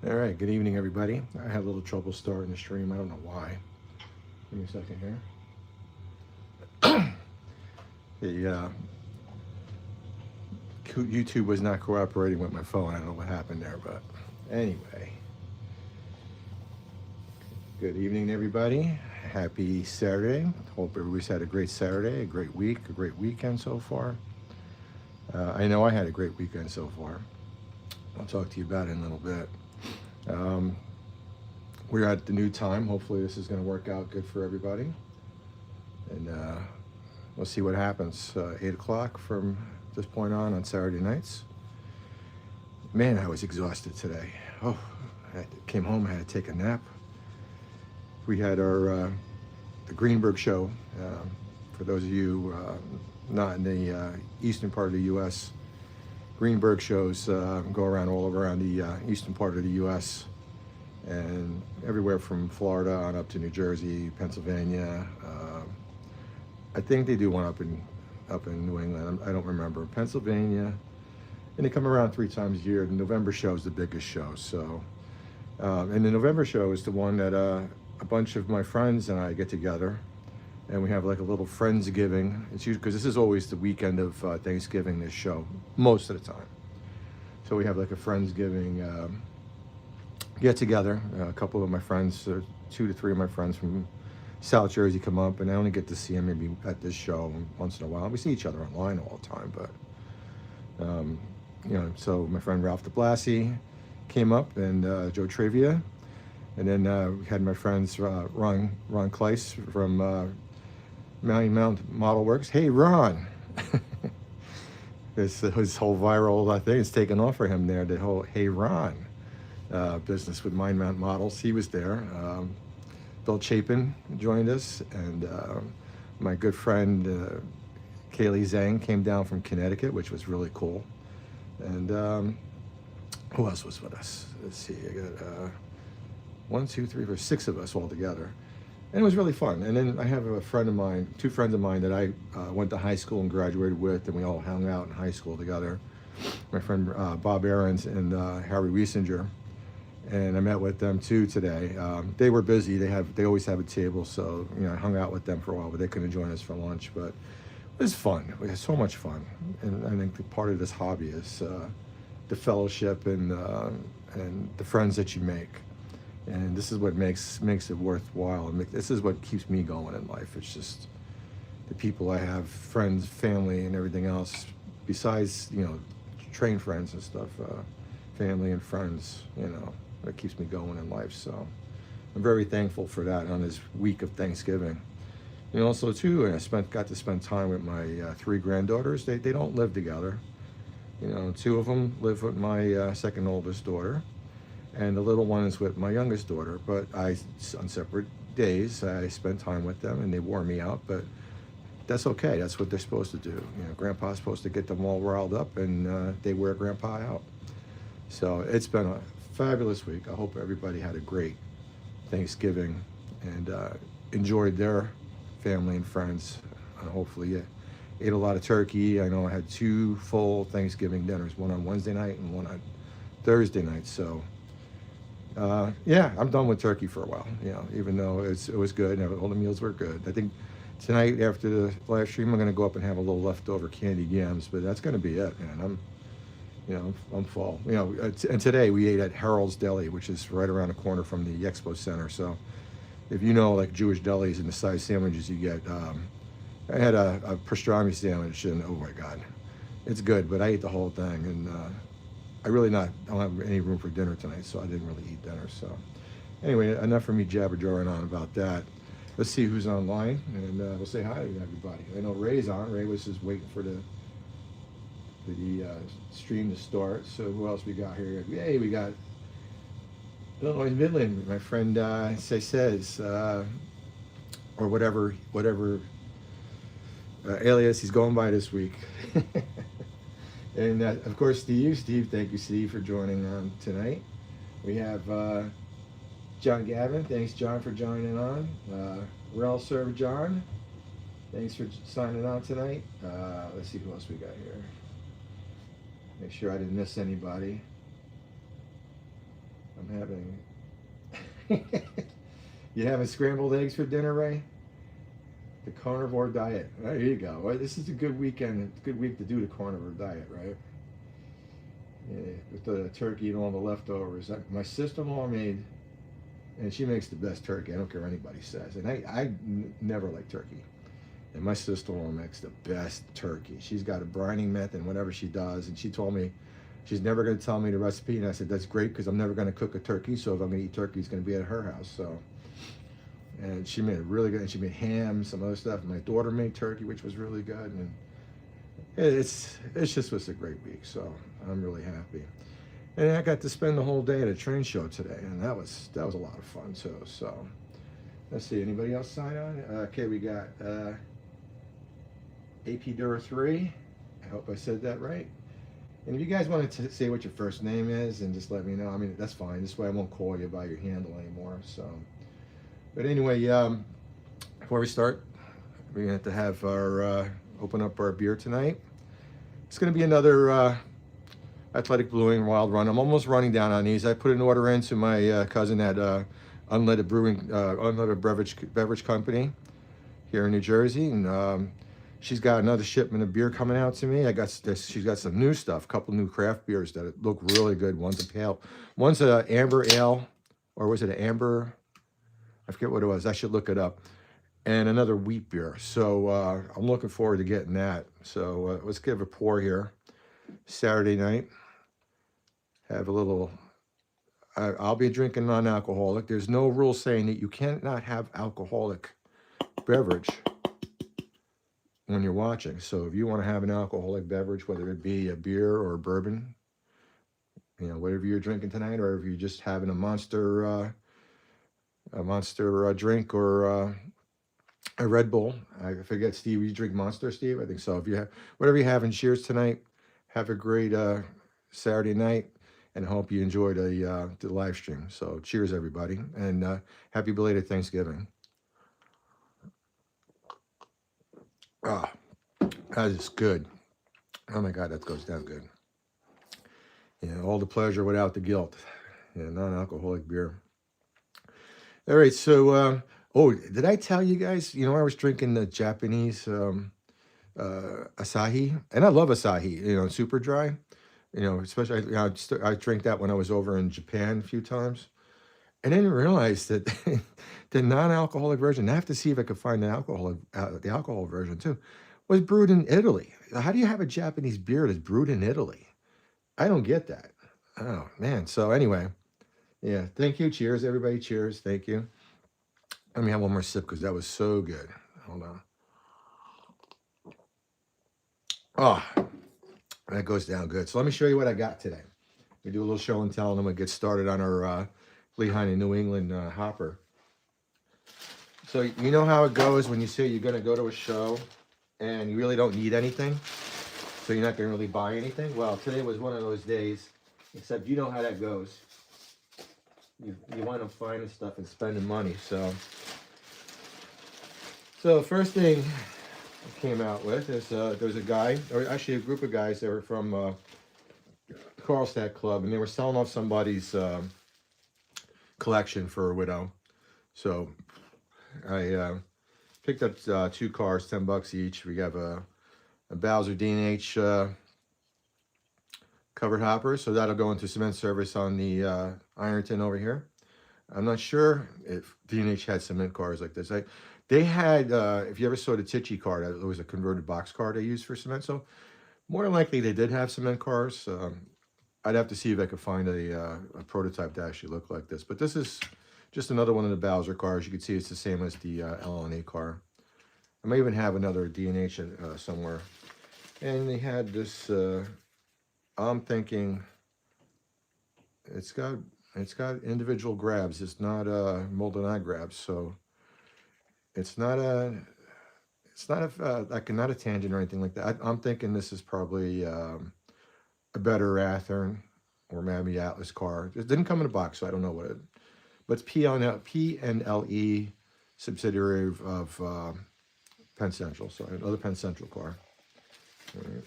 All right, good evening, everybody. I had a little trouble starting the stream. I don't know why. Give me a second here. YouTube was not cooperating with my phone. I don't know what happened there, but anyway. Good evening, everybody. Happy Saturday. Hope everybody's had a great Saturday, a great week, a great weekend so far. I know I had a great weekend so far. I'll talk to you about it in a little bit. We're at the new time. Hopefully this is going to work out good for everybody. And we'll see what happens. 8 o'clock from this point on Saturday nights. Man, I was exhausted today. Oh, I came home, I had to take a nap. We had our the Greenberg show. For those of you not in the eastern part of the U.S., Greenberg shows go around all around the eastern part of the U.S. and everywhere from Florida on up to New Jersey, Pennsylvania. I think they do one up in New England. I don't remember. Pennsylvania, and they come around 3 times a year. The November show is the biggest show. So, and the November show is the one that a bunch of my friends and I get together. And we have like a little Friendsgiving. It's usually because this is always the weekend of Thanksgiving, this show, most of the time. So we have like a Friendsgiving get together. A couple of my friends, 2 to 3 of my friends from South Jersey come up, and I only get to see them maybe at this show once in a while. We see each other online all the time, but you know. So my friend Ralph DeBlasi came up, and Joe Trivia, and then we had my friends Ron Kleiss from Mount Model Works. Hey, Ron. His whole viral thing is taken off for him there. The whole Hey Ron business with Mind Mount Models. He was there. Bill Chapin joined us, and my good friend Kaylee Zhang came down from Connecticut, which was really cool. And who else was with us? Let's see. I got 1, 2, 3, 4, 6 of us all together. And it was really fun. And then I have a friend of mine, 2 friends of mine that I went to high school and graduated with, and we all hung out in high school together. My friend Bob Aarons and Harry Wiesinger. And I met with them too today. They were busy. They always have a table, so you know I hung out with them for a while, but they couldn't join us for lunch. But it was fun. We had so much fun, and I think the part of this hobby is the fellowship and the friends that you make. And this is what makes it worthwhile. This is what keeps me going in life. It's just the people I have, friends, family, and everything else. Besides, you know, train friends and stuff, family and friends. You know, that keeps me going in life. So I'm very thankful for that on this week of Thanksgiving. And also too, I got to spend time with my 3 granddaughters. They don't live together. You know, 2 of them live with my second oldest daughter. And the little one is with my youngest daughter, but on separate days, I spend time with them, and they wore me out, but that's okay. That's what they're supposed to do. You know, Grandpa's supposed to get them all riled up, and they wear Grandpa out. So it's been a fabulous week. I hope everybody had a great Thanksgiving and enjoyed their family and friends. And hopefully ate a lot of turkey. I know I had 2 full Thanksgiving dinners, one on Wednesday night and one on Thursday night. So yeah, I'm done with turkey for a while, you know, even though it was good and all the meals were good. I think tonight after the live stream, I'm going to go up and have a little leftover candied yams, but that's going to be it, man. I'm full. You know, and today we ate at Harold's Deli, which is right around the corner from the Expo Center. So if you know, like Jewish delis and the size sandwiches you get, I had a pastrami sandwich, and oh my God, it's good, but I ate the whole thing, and I don't have any room for dinner tonight, so I didn't really eat dinner. So anyway, enough for me jabber-jarring on about that. Let's see who's online, and we'll say hi to everybody. I know Ray's on. Ray was just waiting for the stream to start. So who else we got here? Yay, we got Illinois Midland, my friend says, or whatever alias he's going by this week. And of course, Steve, thank you, Steve, for joining on tonight. We have John Gavin. Thanks, John, for joining on. Rel Serve John. Thanks for signing on tonight. Let's see who else we got here. Make sure I didn't miss anybody. I'm having. You having scrambled eggs for dinner, Ray? The carnivore diet. There you go. Well, this is a good weekend. It's a good week to do the carnivore diet, right? Yeah, with the turkey and all the leftovers. My sister-in-law made, and she makes the best turkey. I don't care what anybody says. And I never like turkey. And my sister-in-law makes the best turkey. She's got a brining method in whatever she does. And she told me she's never going to tell me the recipe. And I said, that's great because I'm never going to cook a turkey. So if I'm going to eat turkey, it's going to be at her house. So, and she made it really good. And she made ham, some other stuff. And my daughter made turkey, which was really good. And it's just was a great week. So I'm really happy. And I got to spend the whole day at a train show today. And that was a lot of fun too. So let's see, anybody else sign on? Okay, we got AP-03. I hope I said that right. And if you guys wanted to say what your first name is and just let me know, I mean, that's fine. This way I won't call you by your handle anymore. So, but anyway, before we start, we're going to have our, open up our beer tonight. It's going to be another Athletic Brewing Wild Run. I'm almost running down on these. I put an order into my cousin at Unleaded Beverage Company here in New Jersey. And she's got another shipment of beer coming out to me. She's got some new stuff, a couple new craft beers that look really good. One's a pale, one's a amber ale, or was it an amber? I forget what it was. I should look it up. And another wheat beer. So I'm looking forward to getting that. So let's give a pour here. Saturday night. Have a little. I'll be drinking non-alcoholic. There's no rule saying that you cannot have alcoholic beverage when you're watching. So if you want to have an alcoholic beverage, whether it be a beer or a bourbon, you know, whatever you're drinking tonight, or if you're just having a monster drink or a Red Bull. I forget, Steve, you drink Monster, Steve? I think so. If you have whatever you're having, cheers tonight. Have a great Saturday night, and hope you enjoyed the live stream. So cheers, everybody, and happy belated Thanksgiving. Ah, that is good. Oh my God, that goes down good. Yeah, all the pleasure without the guilt. Yeah, non-alcoholic beer. All right, so oh, did I tell you guys? You know, I was drinking the Japanese Asahi, and I love Asahi. You know, super dry. You know, especially I drank that when I was over in Japan a few times. I didn't realize that the non-alcoholic version, I have to see if I could find the alcohol version too, was brewed in Italy. How do you have a Japanese beer that's brewed in Italy? I don't get that. Oh, man. So anyway, yeah, thank you. Cheers, everybody. Cheers. Thank you. Let me have one more sip because that was so good. Hold on. Oh, that goes down good. So let me show you what I got today. We do a little show and tell, and then we'll get started on our Lehigh and New England hopper. So you know how it goes when you say you're going to go to a show and you really don't need anything, so you're not going to really buy anything. Well, today was one of those days, except you know how that goes. You wind up finding stuff and spending money. So the first thing I came out with is there was a guy, or actually a group of guys that were from Karlstad Club, and they were selling off somebody's collection for a widow. So I picked up 2 cars, $10 each. We have a Bowser D&H covered hopper, so that'll go into cement service on the Ironton over here. I'm not sure if D&H had cement cars like this. They had, if you ever saw the Tichy car, it was a converted box car they used for cement. So more than likely they did have cement cars. I'd have to see if I could find a prototype that actually looked like this. But this is just another one of the Bowser cars. You can see it's the same as the LNA car. I may even have another D&H somewhere. And they had this, I'm thinking, it's got individual grabs. It's not molded eye grabs. So it's not a tangent or anything like that. I'm thinking this is probably a better Athearn or maybe Atlas car. It didn't come in a box, so I don't know what it. But it's P&LE subsidiary of Penn Central. So another Penn Central car. All right.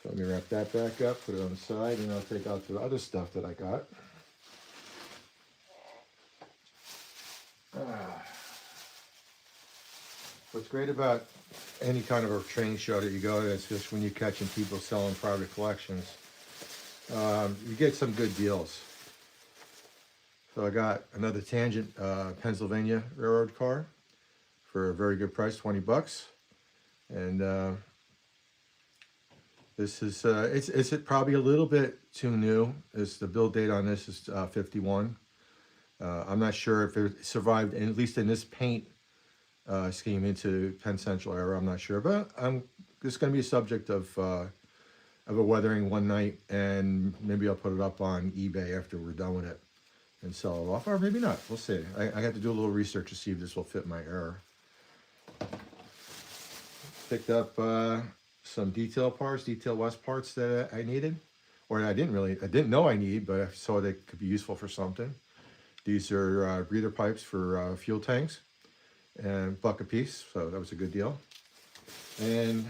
So let me wrap that back up, put it on the side, and I'll take out the other stuff that I got. What's great about any kind of a training show that you go to, it's just when you're catching people selling private collections, you get some good deals. So I got another Tangent Pennsylvania Railroad car for a very good price, 20 bucks. And this is, it's probably a little bit too new. The build date on this is 51. I'm not sure if it survived, at least in this paint scheme, into Penn Central era. I'm not sure, but it's going to be a subject of a weathering one night, and maybe I'll put it up on eBay after we're done with it and sell it off, or maybe not. We'll see. I have to do a little research to see if this will fit my error. Picked up some Detail West parts that I needed, or I didn't know I need, but I saw they could be useful for something. These are breather pipes for fuel tanks, and $1 a piece, so that was a good deal. And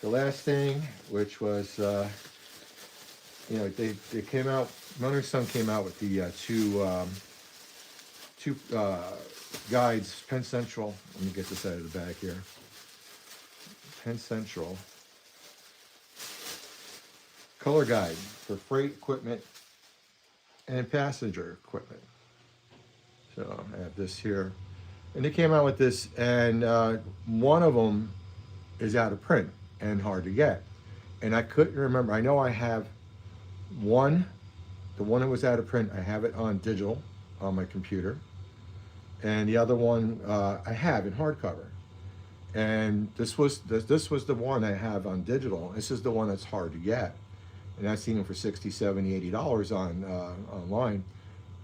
the last thing, which was, you know, they came out, Mother Son came out with the two guides, Penn Central. Let me get this out of the bag here. Penn Central color guide for freight equipment and passenger equipment. So I have this here, and they came out with this, and one of them is out of print and hard to get, and I couldn't remember. I know I have one, the one that was out of print, I have it on digital on my computer, and the other one I have in hardcover. And this was the one I have on digital. This is the one that's hard to get, and I've seen them for $60, $70, $80 on online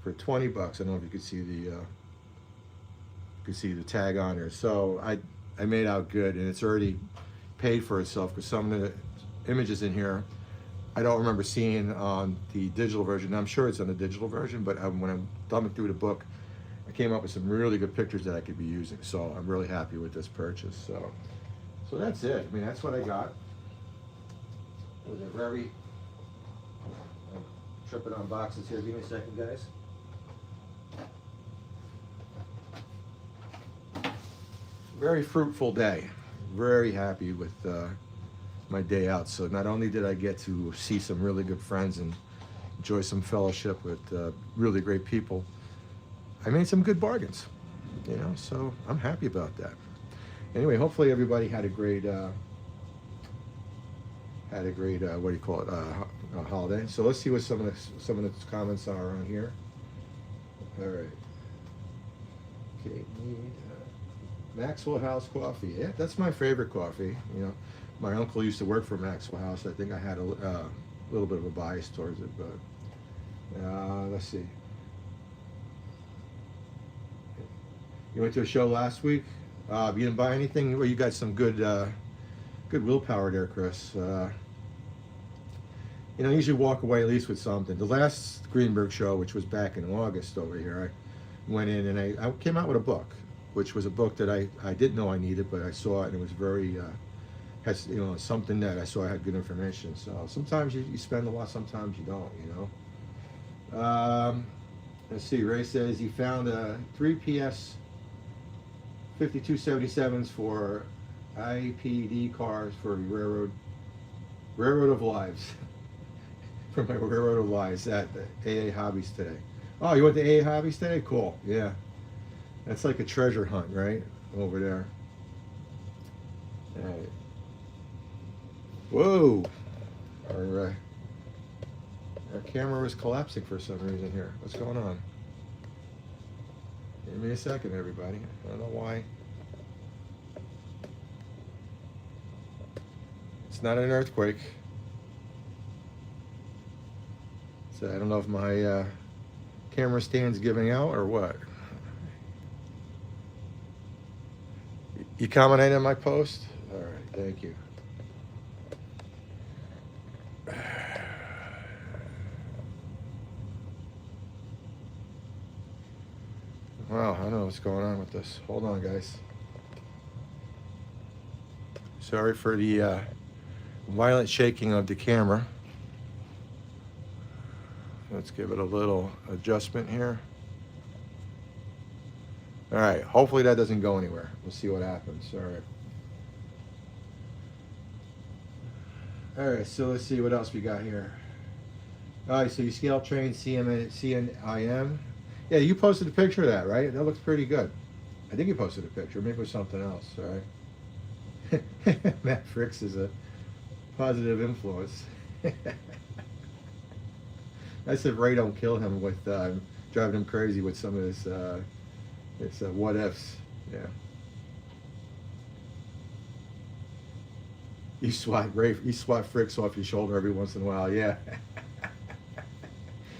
for 20 bucks. I don't know if you could see the tag on there. So I made out good, and it's already paid for itself, because some of the images in here I don't remember seeing on the digital version. I'm sure it's on the digital version, but when I'm thumbing through the book, I came up with some really good pictures that I could be using. So I'm really happy with this purchase. So that's it. I mean, that's what I got. It was a very, I'm tripping on boxes here. Give me a second, guys. Very fruitful day. Very happy with my day out. So not only did I get to see some really good friends and enjoy some fellowship with really great people, I made some good bargains, you know, so I'm happy about that. Anyway, hopefully everybody had a great what do you call it, holiday. So let's see what some of the comments are on here. All right. Okay, Maxwell House coffee. Yeah, that's my favorite coffee. You know, my uncle used to work for Maxwell House. I think I had a little bit of a bias towards it, but let's see. You went to a show last week. You didn't buy anything? Well, you got some good willpower there, Chris. You know, you usually walk away at least with something. The last Greenberg show, which was back in August over here, I went in and I came out with a book, which was a book that I didn't know I needed, but I saw it and it was very, has, you know, something that I saw I had good information. So sometimes you spend a lot, sometimes you don't, you know. Let's see, Ray says he found 3 PS 5277s for IPD cars for Railroad of Lives. For my Railroad of Lives at the AA Hobbies today. Oh, you went to AA Hobbies today? Cool, yeah. That's like a treasure hunt, right? Over there. All right. Whoa! Our camera was collapsing for some reason here. What's going on? Give me a second, everybody. I don't know why. It's not an earthquake. So I don't know if my camera stand's giving out or what. You commented on my post? All right, thank you. Wow, I don't know what's going on with this. Hold on, guys. Sorry for the violent shaking of the camera. Let's give it a little adjustment here. All right, hopefully that doesn't go anywhere. We'll see what happens. All right, so let's see what else we got here. All right, so you scale train CNIM. Yeah, you posted a picture of that, right? That looks pretty good. I think you posted a picture. Maybe it was something else. All right. Matt Fricks is a positive influence. I said Ray don't kill him with driving him crazy with some of his what ifs. Yeah. You swat Fricks off your shoulder every once in a while. Yeah.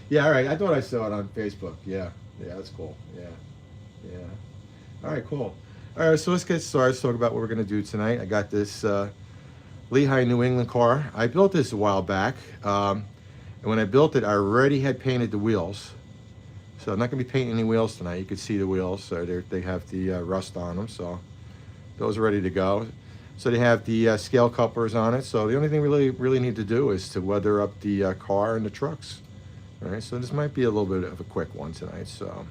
Yeah. All right. I thought I saw it on Facebook. Yeah. Yeah. That's cool. Yeah. Yeah. All right. Cool. All right. So let's get started. Let's talk about what we're gonna do tonight. I got this Lehigh New England car. I built this a while back, and when I built it, I already had painted the wheels. So I'm not gonna be painting any wheels tonight. You can see the wheels. So they have the rust on them. So those are ready to go. So they have the scale couplers on it. So the only thing we really need to do is to weather up the car and the trucks. All right, so this might be a little bit of a quick one tonight. So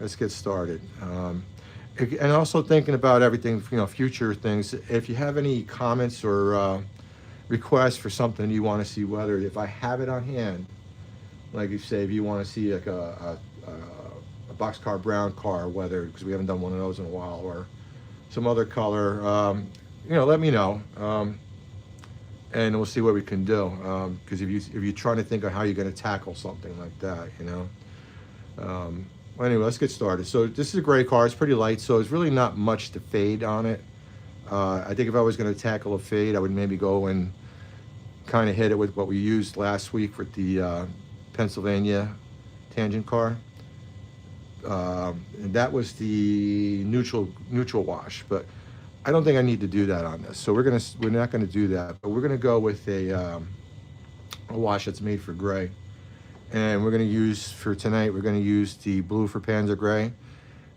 let's get started. And also thinking about everything, future things. If you have any comments or requests for something you want to see weathered, if I have it on hand, like you say, if you want to see like a boxcar brown car weathered, because we haven't done one of those in a while, or some other color, let me know, and we'll see what we can do. Because if you're trying to think of how you're going to tackle something like that, Well, anyway, let's get started. So this is a gray car. It's pretty light, so there's really not much to fade on it. I think if I was going to tackle a fade, I would maybe go and kind of hit it with what we used last week with the Pennsylvania tangent car. And that was the neutral wash, but I don't think I need to do that on this. So we're not gonna do that, but we're gonna go with a wash that's made for gray, and we're gonna use for tonight. We're gonna use the blue for Panzer gray.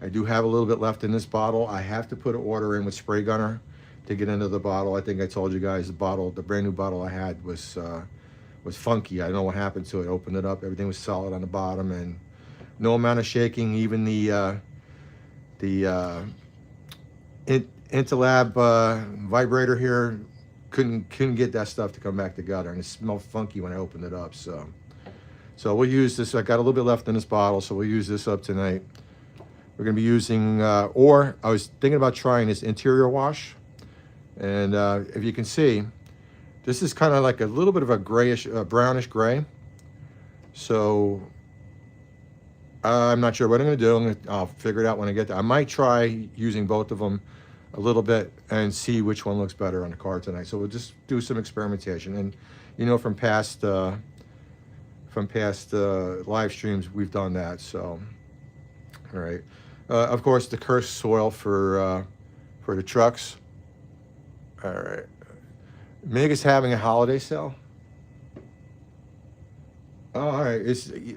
I do have a little bit left in this bottle. I have to put an order in with spray gunner to get into the bottle. I think I told you guys the brand new bottle I had was funky. I don't know what happened to it. Opened it up, everything was solid on the bottom, and no amount of shaking. Even the Interlab vibrator here couldn't get that stuff to come back together, and it smelled funky when I opened it up. So we'll use this. I got a little bit left in this bottle, so we'll use this up tonight. We're gonna be using, or I was thinking about trying this interior wash, and if you can see, this is kind of like a little bit of a grayish, brownish gray. So I'm not sure what I'm gonna do. I'll figure it out when I get there. I might try using both of them a little bit and see which one looks better on the car tonight. So we'll just do some experimentation. And from past live streams, we've done that. So, all right. Of course, the Kursk soil for the trucks. All right. MIG is having a holiday sale. Oh, all right.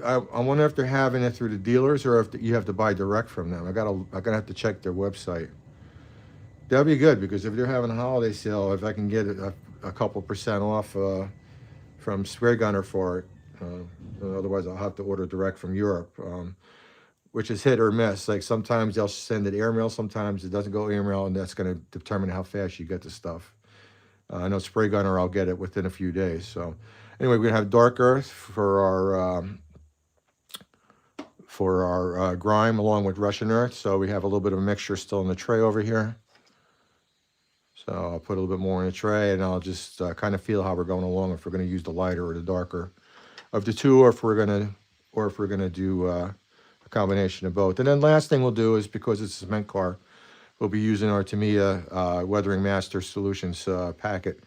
I wonder if they're having it through the dealers or if you have to buy direct from them. I'm gonna have to check their website. That'd be good, because if they're having a holiday sale, if I can get a couple % off from Spray Gunner for it, otherwise I'll have to order direct from Europe, which is hit or miss. Like sometimes they'll send it airmail, sometimes it doesn't go airmail, and that's gonna determine how fast you get the stuff. I know Spray Gunner, I'll get it within a few days. So anyway, we're gonna have dark earth for our grime, along with Russian earth. So we have a little bit of a mixture still in the tray over here. So I'll put a little bit more in the tray, and I'll just kind of feel how we're going along, if we're going to use the lighter or the darker of the two, or if we're gonna do a combination of both. And then last thing we'll do is, because it's a cement car, we'll be using our Tamiya Weathering Master Solutions packet.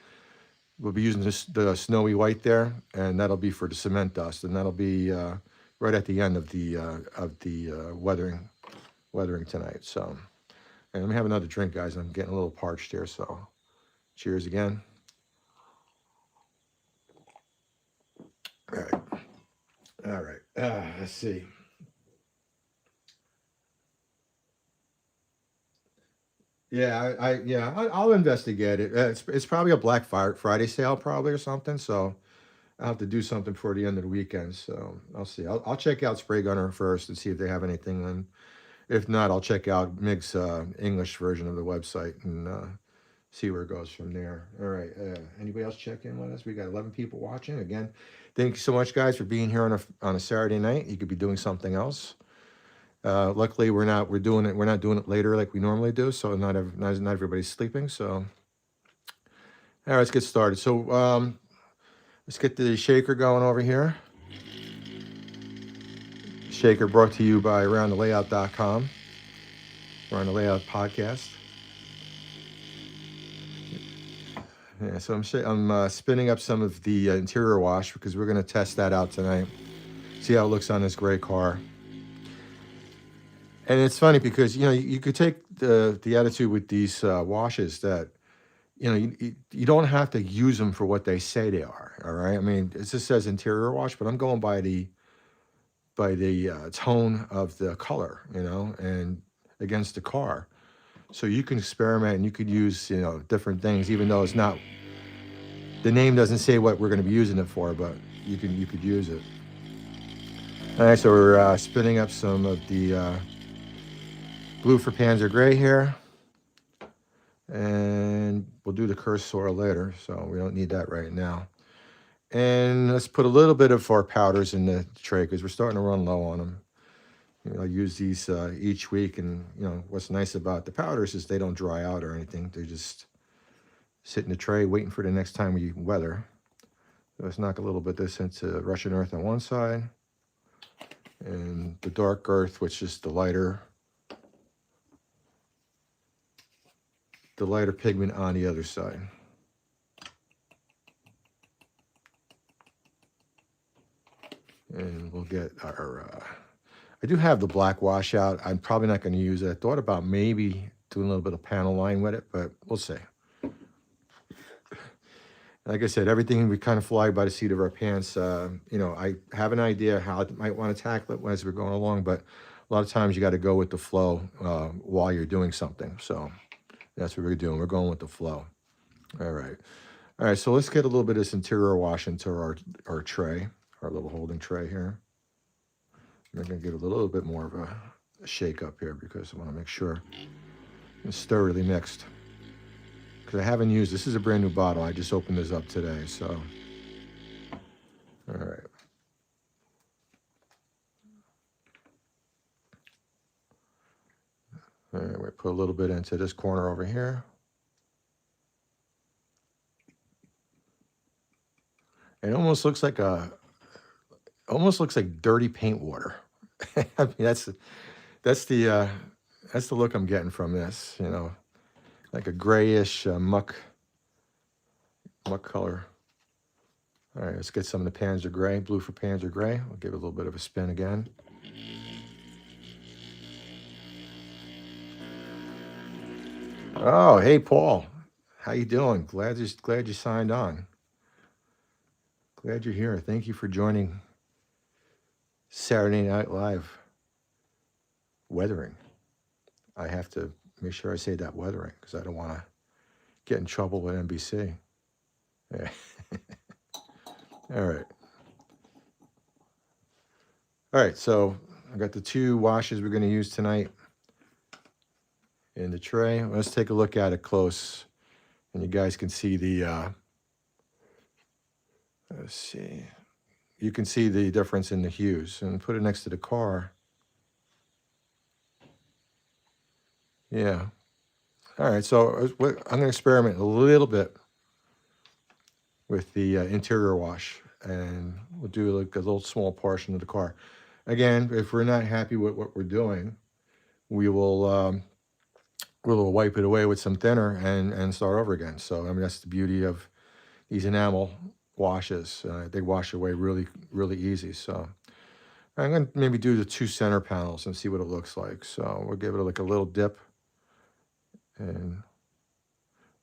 We'll be using the snowy white there, and that'll be for the cement dust, and that'll be right at the end of the weathering tonight. So, and let me have another drink, guys. I'm getting a little parched here, so cheers again. All right. Let's see. Yeah, I'll investigate it. It's probably a Black Friday sale, probably, or something. So I'll have to do something for the end of the weekend. So I'll see. I'll check out Spray Gunner first and see if they have anything on. If not, I'll check out Mig's English version of the website and see where it goes from there. All right. Anybody else check in with us? We got 11 people watching. Again, thank you so much, guys, for being here on a Saturday night. You could be doing something else. Luckily, we're not doing it later like we normally do, so not everybody's sleeping. So, all right, let's get started. So, let's get the shaker going over here. Shaker brought to you by AroundTheLayout.com. Around the Layout podcast. Yeah, so I'm spinning up some of the interior wash because we're going to test that out tonight. See how it looks on this gray car. And it's funny because, you know, you could take the attitude with these washes that, you know, you don't have to use them for what they say they are. All right. I mean, it just says interior wash, but I'm going by the tone of the color, you know, and against the car. So you can experiment and you could use, you know, different things, even though it's not, the name doesn't say what we're going to be using it for, but you could use it. All right, so we're spinning up some of the blue for Panzer gray here. And we'll do the Kursk soil later, so we don't need that right now. And let's put a little bit of our powders in the tray because we're starting to run low on them. You know, I use these each week, and you know what's nice about the powders is they don't dry out or anything. They just sit in the tray waiting for the next time we weather. So let's knock a little bit of this into Russian earth on one side, and the dark earth, which is the lighter pigment on the other side. And we'll get our, I do have the black washout. I'm probably not going to use it. I thought about maybe doing a little bit of panel line with it, but we'll see. Like I said, everything we kind of fly by the seat of our pants. You know, I have an idea how I might want to tackle it as we're going along, but a lot of times you got to go with the flow while you're doing something. So that's what we're doing. We're going with the flow. All right. All right, so let's get a little bit of this interior wash into our tray, our little holding tray here. I'm going to give it a little bit more of a shake up here because I want to make sure it's thoroughly mixed. Because I haven't used, this is a brand new bottle. I just opened this up today, so. All right. All right, we put a little bit into this corner over here. It almost looks like dirty paint water. I mean, that's the look I'm getting from this, you know, like a grayish muck color. All right, let's get some of the Panzer gray, blue for Panzer gray. We'll give it a little bit of a spin again. Oh, hey Paul, how you doing? Glad you signed on. Glad you're here. Thank you for joining Saturday Night Live weathering. I have to make sure I say that weathering because I don't want to get in trouble with NBC. Yeah. All right. All right, so I got the two washes we're going to use tonight in the tray. Let's take a look at it close, and you guys can see the, let's see. You can see the difference in the hues, and put it next to the car. Yeah. All right, so I'm going to experiment a little bit with the interior wash, and we'll do like a little small portion of the car. Again, if we're not happy with what we're doing, we'll wipe it away with some thinner and start over again. So, I mean, that's the beauty of these enamel washes. They wash away really, really easy. So I'm going to maybe do the two center panels and see what it looks like. So we'll give it like a little dip. And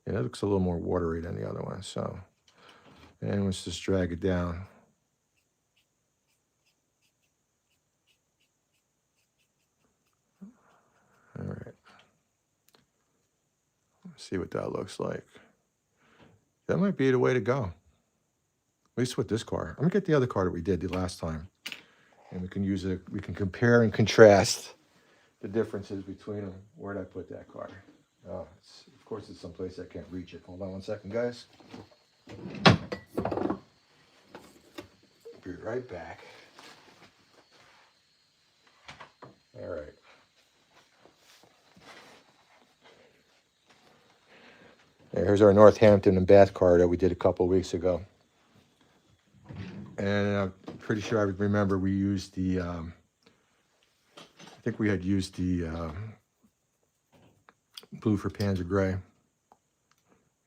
yeah, it looks a little more watery than the other one. So, and let's just drag it down. All right. Let's see what that looks like. That might be the way to go. At least with this car. I'm gonna get the other car that we did the last time, and we can use it. We can compare and contrast the differences between them. Where'd I put that card? Oh, of course it's someplace I can't reach it. Hold on one second, guys. Be right back. All right. Here's our Northampton and Bath card that we did a couple of weeks ago. And I'm pretty sure I remember we used the, I think we had used the blue for Panzer Gray.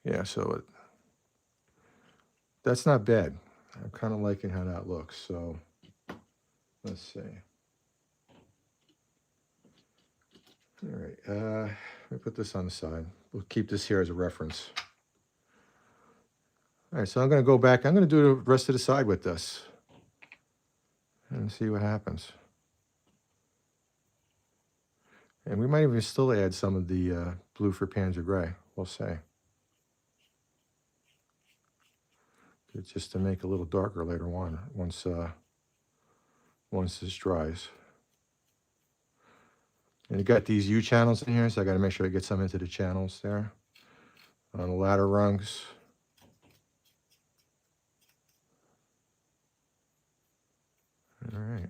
Yeah, so that's not bad. I'm kind of liking how that looks. So let's see. All right, let me put this on the side. We'll keep this here as a reference. All right, so I'm going to go back. I'm going to do the rest of the side with this and see what happens. And we might even still add some of the blue for Panzer Gray. We'll see. It's just to make it a little darker later on once this dries. And you got these U channels in here, so I got to make sure I get some into the channels there on the ladder rungs. All right.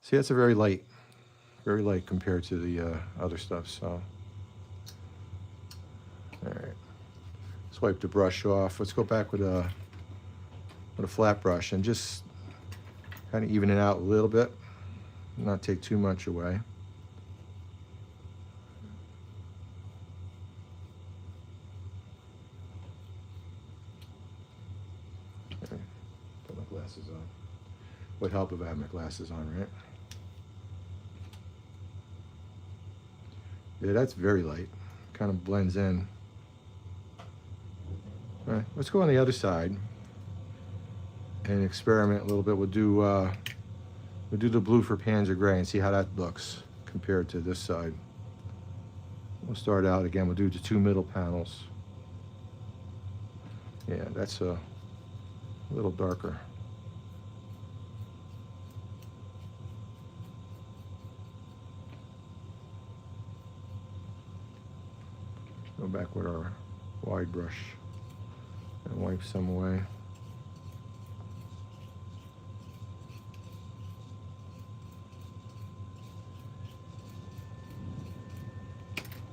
See, that's a very light compared to the other stuff. So, all right. Let's wipe the brush off. Let's go back with a flat brush and just kind of even it out a little bit, not take too much away. Okay. Put my glasses on. Would help if I had my glasses on, right? Yeah, that's very light. Kind of blends in. All right, let's go on the other side and experiment a little bit. We'll do the blue for Panzer Gray and see how that looks compared to this side. We'll start out again. We'll do the two middle panels. Yeah, that's a little darker. Go back with our wide brush and wipe some away.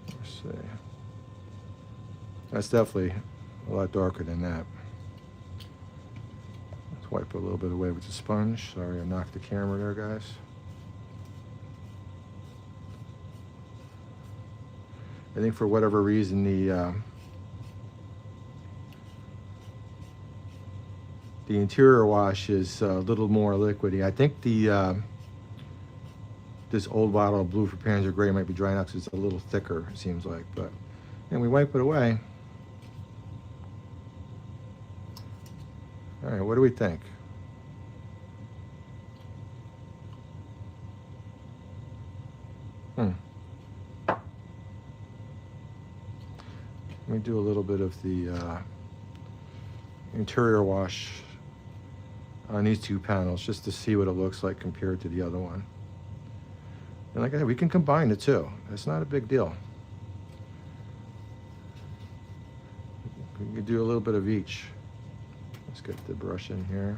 Let's see. That's definitely a lot darker than that. Let's wipe a little bit away with the sponge. Sorry, I knocked the camera there, guys. I think for whatever reason the interior wash is a little more liquidy. I think this old bottle of blue for Panzer Gray might be drying out because it's a little thicker, it seems like. But and we wipe it away. All right, what do we think? Let me do a little bit of the interior wash on these two panels just to see what it looks like compared to the other one. And like I said, we can combine the two. It's not a big deal. We can do a little bit of each. Let's get the brush in here.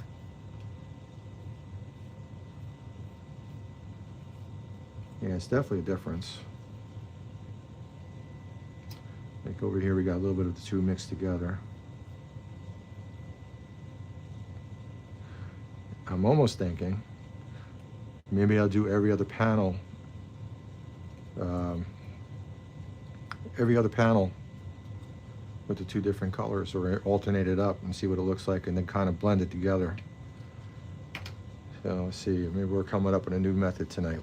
Yeah, it's definitely a difference. Like over here, we got a little bit of the two mixed together. I'm almost thinking maybe I'll do every other panel with the two different colors, or alternate it up and see what it looks like and then kind of blend it together. So let's see, maybe we're coming up with a new method tonight.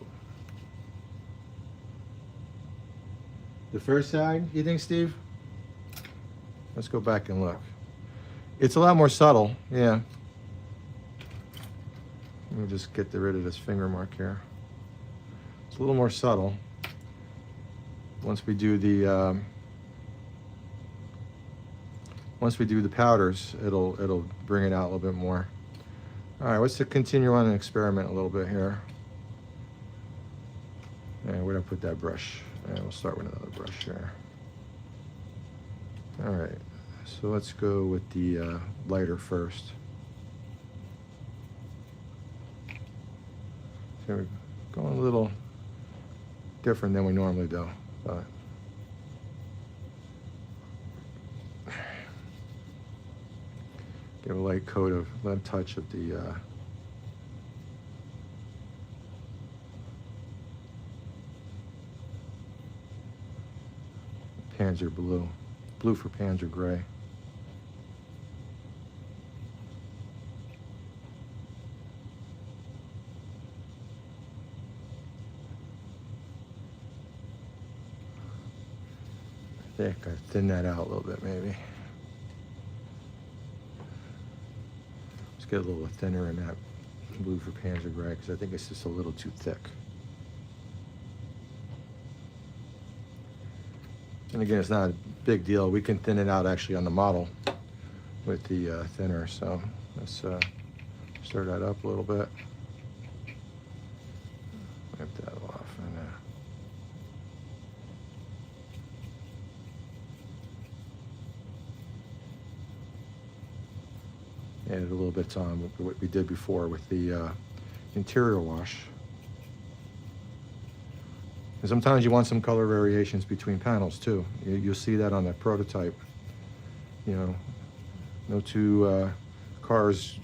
The first side, you think, Steve? Let's go back and look. It's a lot more subtle, yeah. Let me just get rid of this finger mark here. It's a little more subtle. Once we do the powders, it'll bring it out a little bit more. All right, let's continue on and experiment a little bit here. where'd I put that brush? We'll start with another brush here. All right, so let's go with the lighter first. So we're going a little different than we normally do, but give a light coat of, light touch of the Panzer blue, blue for Panzer gray. I think I thin that out a little bit maybe. Let's get a little thinner in that blue for Panzer gray because I think it's just a little too thick. And again, it's not a big deal. We can thin it out actually on the model with the thinner. So let's stir that up a little bit. Wipe that off. And added a little bit on what we did before with the interior wash. And sometimes you want some color variations between panels too. You'll see that on the prototype. You know, no two cars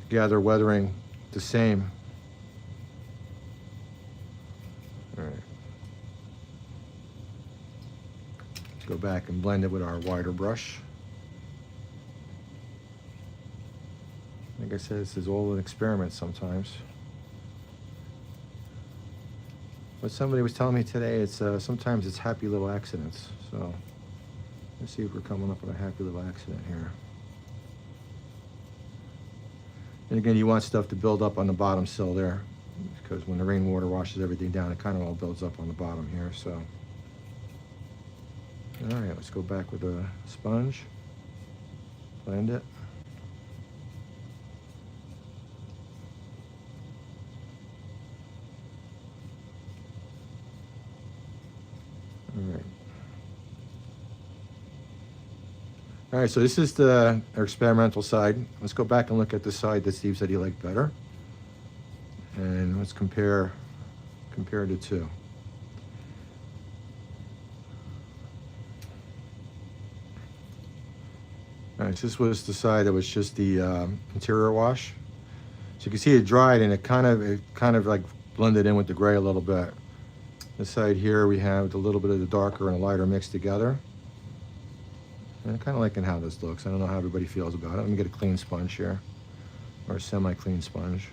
gather weathering the same. All right. Let's go back and blend it with our wider brush. Like I said, this is all an experiment sometimes. But somebody was telling me today, it's sometimes it's happy little accidents. So let's see if we're coming up with a happy little accident here. And again, you want stuff to build up on the bottom sill there, because when the rainwater washes everything down, it kind of all builds up on the bottom here. So, all right, let's go back with a sponge, blend it. All right, so this is our experimental side. Let's go back and look at the side that Steve said he liked better. And let's compare the two. All right, so this was the side that was just the interior wash. So you can see it dried and it kind of like blended in with the gray a little bit. This side here we have a little bit of the darker and the lighter mixed together. And I'm kind of liking how this looks. I don't know how everybody feels about it. Let me get a clean sponge here, or a semi-clean sponge.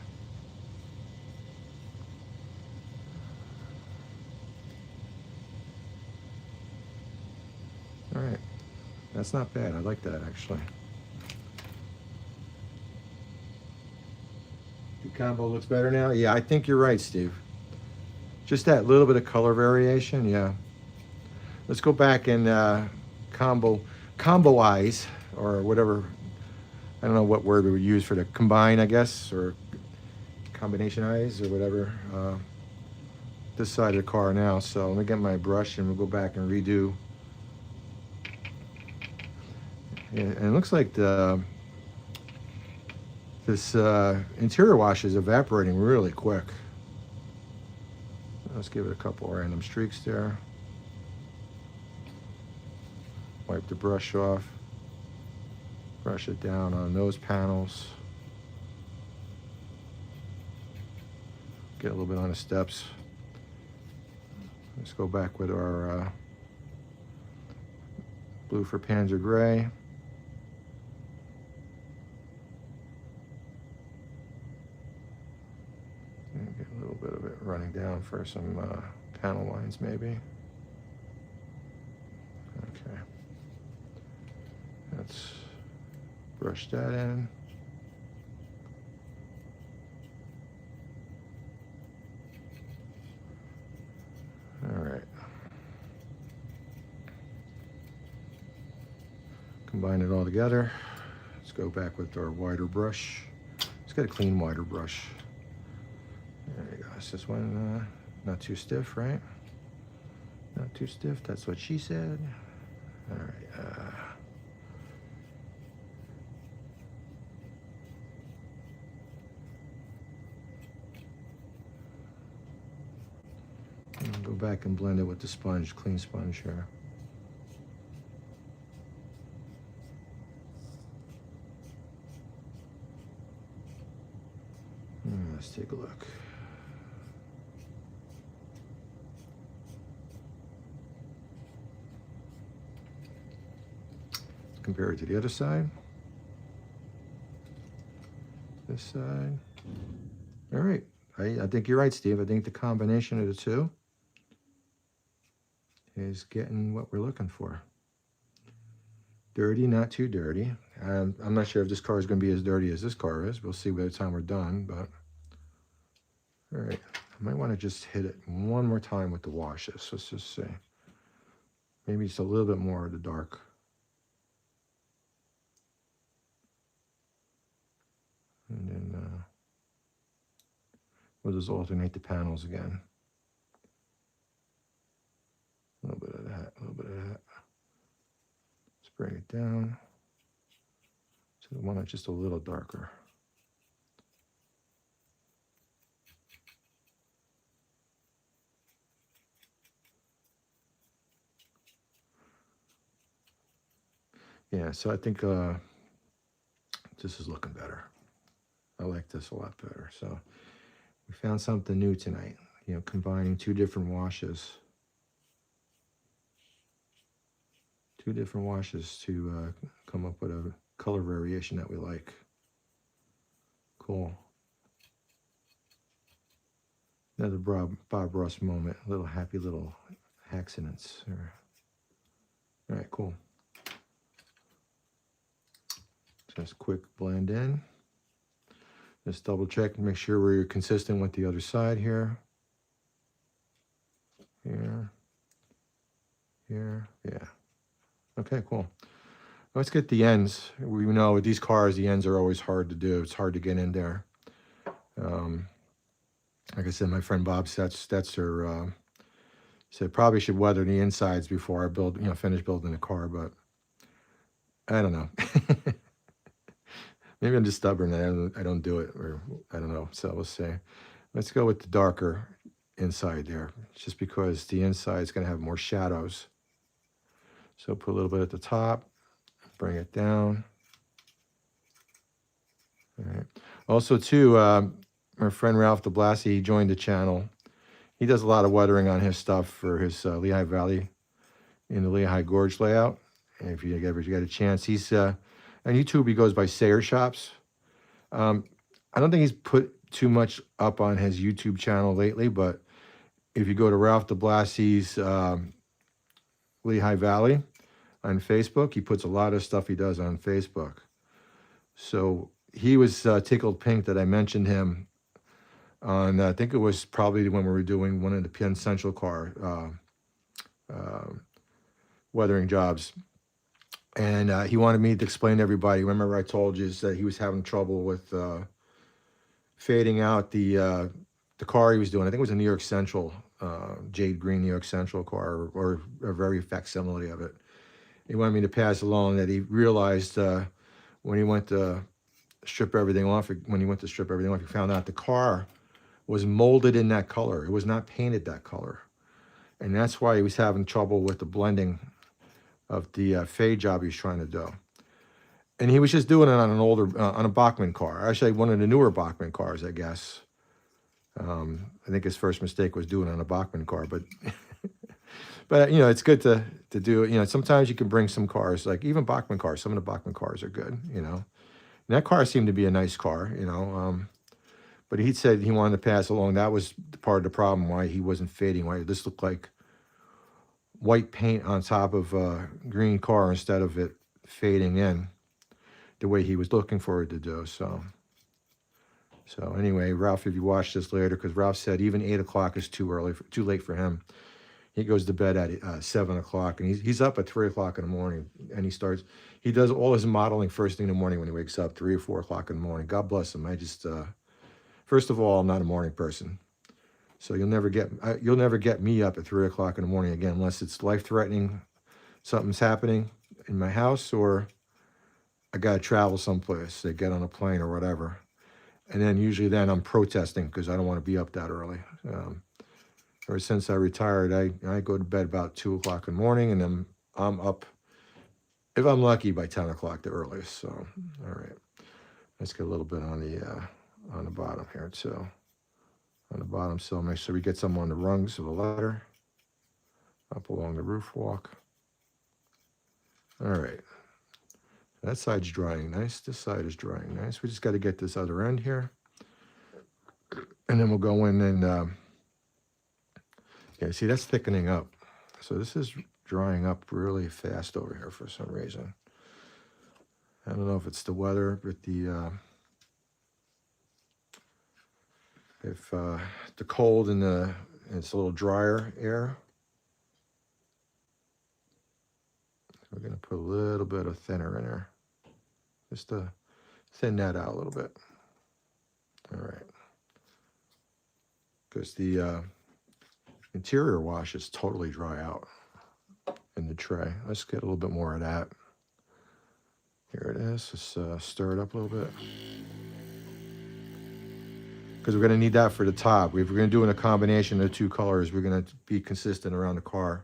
All right, that's not bad. I like that actually. The combo looks better now? Yeah, I think you're right, Steve. Just that little bit of color variation, yeah. Let's go back and combo eyes, or whatever, I don't know what word we would use for the combine, I guess, or combination eyes, or whatever, this side of the car now. So let me get my brush and we'll go back and redo. Yeah, and it looks like this interior wash is evaporating really quick. Let's give it a couple random streaks there. Wipe the brush off, brush it down on those panels. Get a little bit on the steps. Let's go back with our blue for Panzer gray. And get a little bit of it running down for some panel lines maybe. Okay. Let's brush that in. All right. Combine it all together. Let's go back with our wider brush. Let's get a clean wider brush. There you go. It's this one. Not too stiff, right? Not too stiff, that's what she said. All right. Go back and blend it with the sponge, clean sponge here. Let's take a look. Let's compare it to the other side. This side. All right. I think you're right, Steve. I think the combination of the two is getting what we're looking for. Dirty, not too dirty. I'm not sure if this car is going to be as dirty as this car is. We'll see by the time we're done, but all right. I might want to just hit it one more time with the washes. Let's just see. Maybe it's a little bit more of the dark. And then we'll just alternate the panels again. A little bit of that, a little bit of that. Let's bring it down to the one that's just a little darker. Yeah, so I think this is looking better. I like this a lot better. So we found something new tonight, you know, combining two different washes. Two different washes to come up with a color variation that we like. Cool. Another Bob Ross moment, little happy little accidents. All right, cool. Just quick blend in. Just double check and make sure we're consistent with the other side here. Here. Here. Yeah. Okay, cool. Let's get the ends. We know with these cars, the ends are always hard to do. It's hard to get in there. Like I said, my friend Bob Stetzer said probably should weather the insides before I finish building the car, but I don't know. Maybe I'm just stubborn. I don't do it, or I don't know. So we'll see. Let's go with the darker inside there, just because the inside is going to have more shadows. So put a little bit at the top, bring it down. All right. Also, too, our friend Ralph DeBlasi, he joined the channel. He does a lot of weathering on his stuff for his Lehigh Valley in the Lehigh Gorge layout. And if you ever get a chance, he's on YouTube, he goes by Sayer Shops. I don't think he's put too much up on his YouTube channel lately, but if you go to Ralph DeBlasi's Lehigh Valley on Facebook, he puts a lot of stuff he does on Facebook. So he was tickled pink that I mentioned him on, I think it was probably when we were doing one of the Penn Central car weathering jobs. And he wanted me to explain to everybody. Remember I told you that he was having trouble with fading out the car he was doing. I think it was a New York Central, jade green New York Central car, or a very facsimile of it. He wanted me to pass along that he realized when he went to strip everything off, he found out the car was molded in that color. It was not painted that color. And that's why he was having trouble with the blending of the fade job he was trying to do. And he was just doing it on an older, on a Bachmann car. Actually, one of the newer Bachmann cars, I guess. I think his first mistake was doing it on a Bachmann car, but but you know, it's good to do it. You know, sometimes you can bring some cars, like even Bachmann cars. Some of the Bachmann cars are good, you know. And that car seemed to be a nice car, you know. But he said he wanted to pass along. That was part of the problem why he wasn't fading. Why this looked like white paint on top of a green car instead of it fading in the way he was looking for it to do. So anyway, Ralph, if you watch this later, because Ralph said even 8 o'clock is too late for him. He goes to bed at 7 o'clock, and he's up at 3 o'clock in the morning, and he does all his modeling first thing in the morning when he wakes up, 3 or 4 o'clock in the morning. God bless him. I just, first of all, I'm not a morning person. So you'll never get me up at 3 o'clock in the morning again, unless it's life-threatening, something's happening in my house, or I gotta travel someplace, to get on a plane or whatever. And then usually then I'm protesting because I don't want to be up that early. Ever since I retired, I go to bed about 2 o'clock in the morning, and then I'm up, if I'm lucky, by 10 o'clock the earliest. So, all right, let's get a little bit on the bottom here too. On the bottom sill, make sure we get some on the rungs of the ladder, up along the roof walk. All right, that side's drying nice. This side is drying nice. We just got to get this other end here, and then we'll go in and yeah, see, that's thickening up. So this is drying up really fast over here for some reason. I don't know if it's the weather, but if the cold and it's a little drier air. We're going to put a little bit of thinner in there, just to thin that out a little bit. All right. Because the interior wash is totally dry out in the tray. Let's get a little bit more of that. Here it is. Just stir it up a little bit. Because we're going to need that for the top. If we're going to do in a combination of the two colors, we're going to be consistent around the car.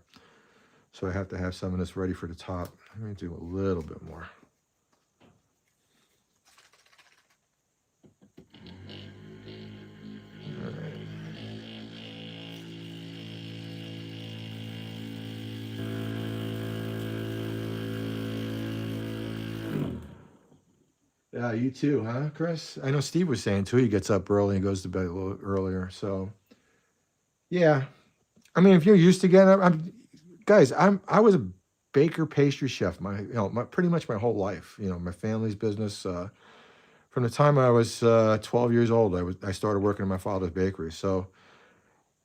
So I have to have some of this ready for the top. Let me do a little bit more. All right. Yeah, you too, huh, Chris? I know Steve was saying too, he gets up early and goes to bed a little earlier. So, yeah. I mean, if you're used to getting up, I was a baker pastry chef pretty much my whole life. My family's business. From the time I was 12 years old, I started working in my father's bakery. So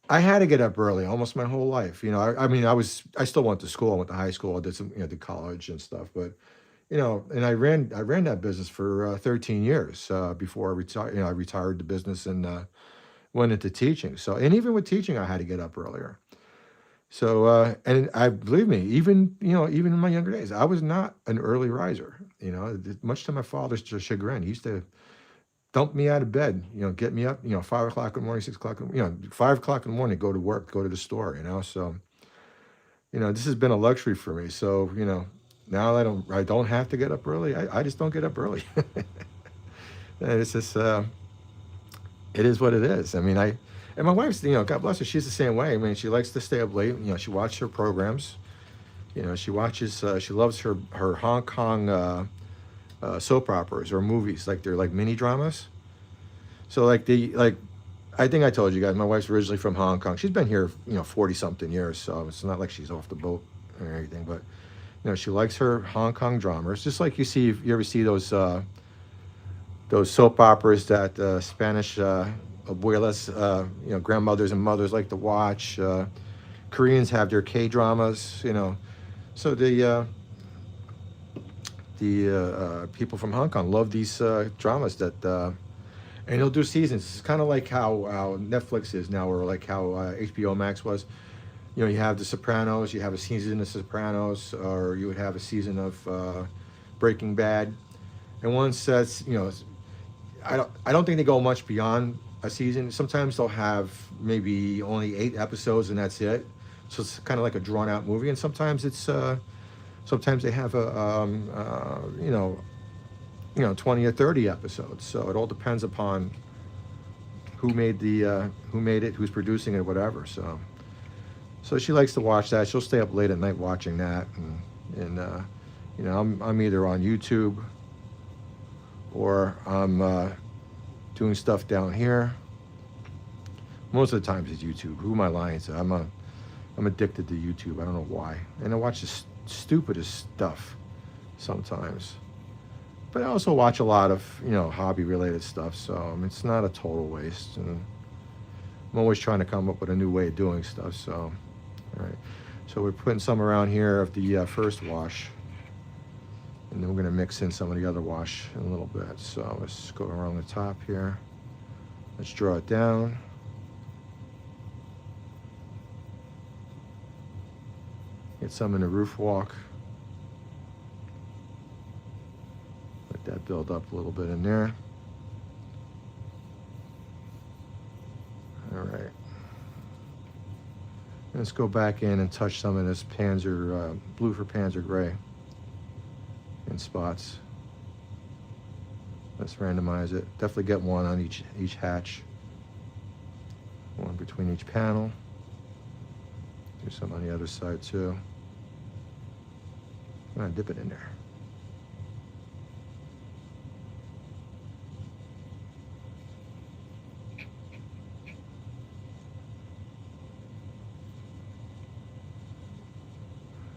I had to get up early almost my whole life. I still went to school. I went to high school. I did did college and stuff. But and I ran that business for 13 years before I retired. I retired the business and went into teaching. So, and even with teaching, I had to get up earlier. So, and believe me, even in my younger days, I was not an early riser, much to my father's chagrin. He used to dump me out of bed, get me up, 5 o'clock in the morning, 6 o'clock, 5 o'clock in the morning, go to work, go to the store, so, this has been a luxury for me. So, now I don't have to get up early. I just don't get up early. And it's just, it is what it is. And my wife's, God bless her, she's the same way. She likes to stay up late. She watches her programs. She loves her Hong Kong soap operas or movies, they're like mini dramas. So I think I told you guys, my wife's originally from Hong Kong. She's been here, 40 something years. So it's not like she's off the boat or anything, but she likes her Hong Kong dramas. Just like you ever see those soap operas that Spanish abuelas, grandmothers and mothers like to watch. Koreans have their K-dramas, So the people from Hong Kong love these dramas and they'll do seasons. It's kind of like how Netflix is now, or like how HBO Max was. You have The Sopranos, you have a season of Sopranos, or you would have a season of Breaking Bad. And once that's, I don't think they go much beyond a season. Sometimes they'll have maybe only 8 episodes and that's it. So it's kind of like a drawn out movie. And sometimes it's sometimes they have 20 or 30 episodes. So it all depends upon who made it, who's producing it, whatever. So she likes to watch that. She'll stay up late at night watching that, and I'm either on YouTube or I'm doing stuff down here. Most of the times it's YouTube. Who am I lying to? I'm addicted to YouTube. I don't know why. And I watch the stupidest stuff sometimes. But I also watch a lot of, hobby-related stuff, so it's not a total waste. And I'm always trying to come up with a new way of doing stuff, so, all right. So we're putting some around here of the first wash. And then we're going to mix in some of the other wash in a little bit. So let's go around the top here. Let's draw it down. Get some in the roof walk. Let that build up a little bit in there. All right. Let's go back in and touch some of this Panzer, blue for Panzer gray in spots. Let's randomize it. Definitely get one on each hatch. One between each panel. Do some on the other side too. I'm gonna dip it in there.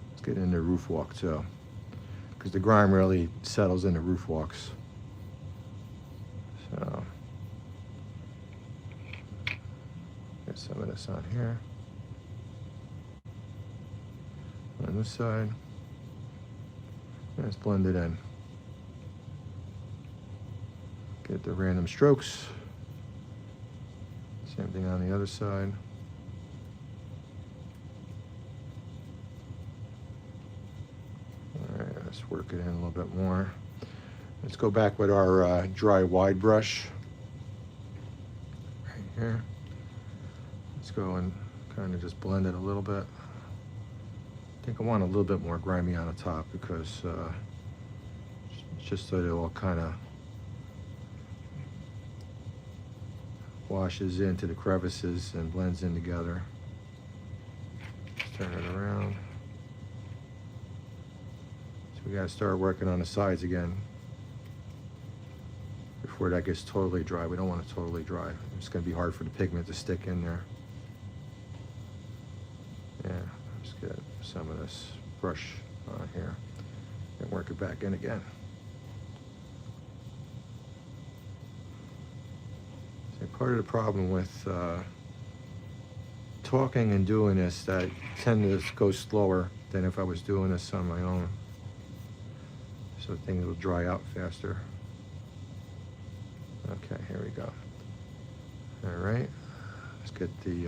Let's get in the roof walk too, because the grime really settles in the roof walks. So get some of this on here. On this side. Let's blend it in. Get the random strokes. Same thing on the other side. All right, let's work it in a little bit more. Let's go back with our dry wide brush. Right here. Let's go and kind of just blend it a little bit. I think I want a little bit more grimy on the top because just so it all kind of washes into the crevices and blends in together. Let's turn it around. So we got to start working on the sides again before that gets totally dry. We don't want it totally dry. It's going to be hard for the pigment to stick in there. Yeah, let's get some of this brush on here and work it back in again. So part of the problem with talking and doing this, that I tend to go slower than if I was doing this on my own. So things will dry out faster. Okay, here we go. All right, let's get the,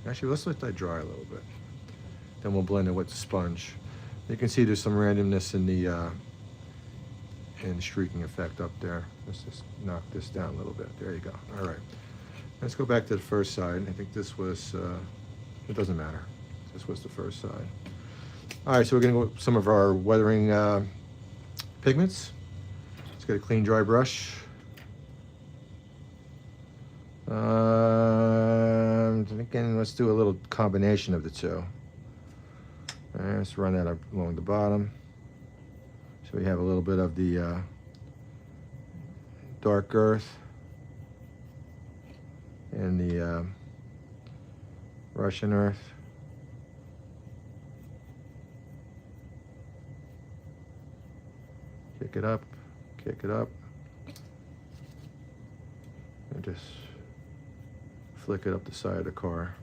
actually let's let that dry a little bit. Then we'll blend it with the sponge. You can see there's some randomness in the streaking effect up there. Let's just knock this down a little bit. There you go. All right. Let's go back to the first side. I think this was, it doesn't matter. This was the first side. All right, so we're gonna go with some of our weathering pigments. Let's get a clean, dry brush. I'm thinking let's do a little combination of the two. All right, let's run that up along the bottom. So we have a little bit of the dark earth and the Russian earth. Kick it up, and just flick it up the side of the car.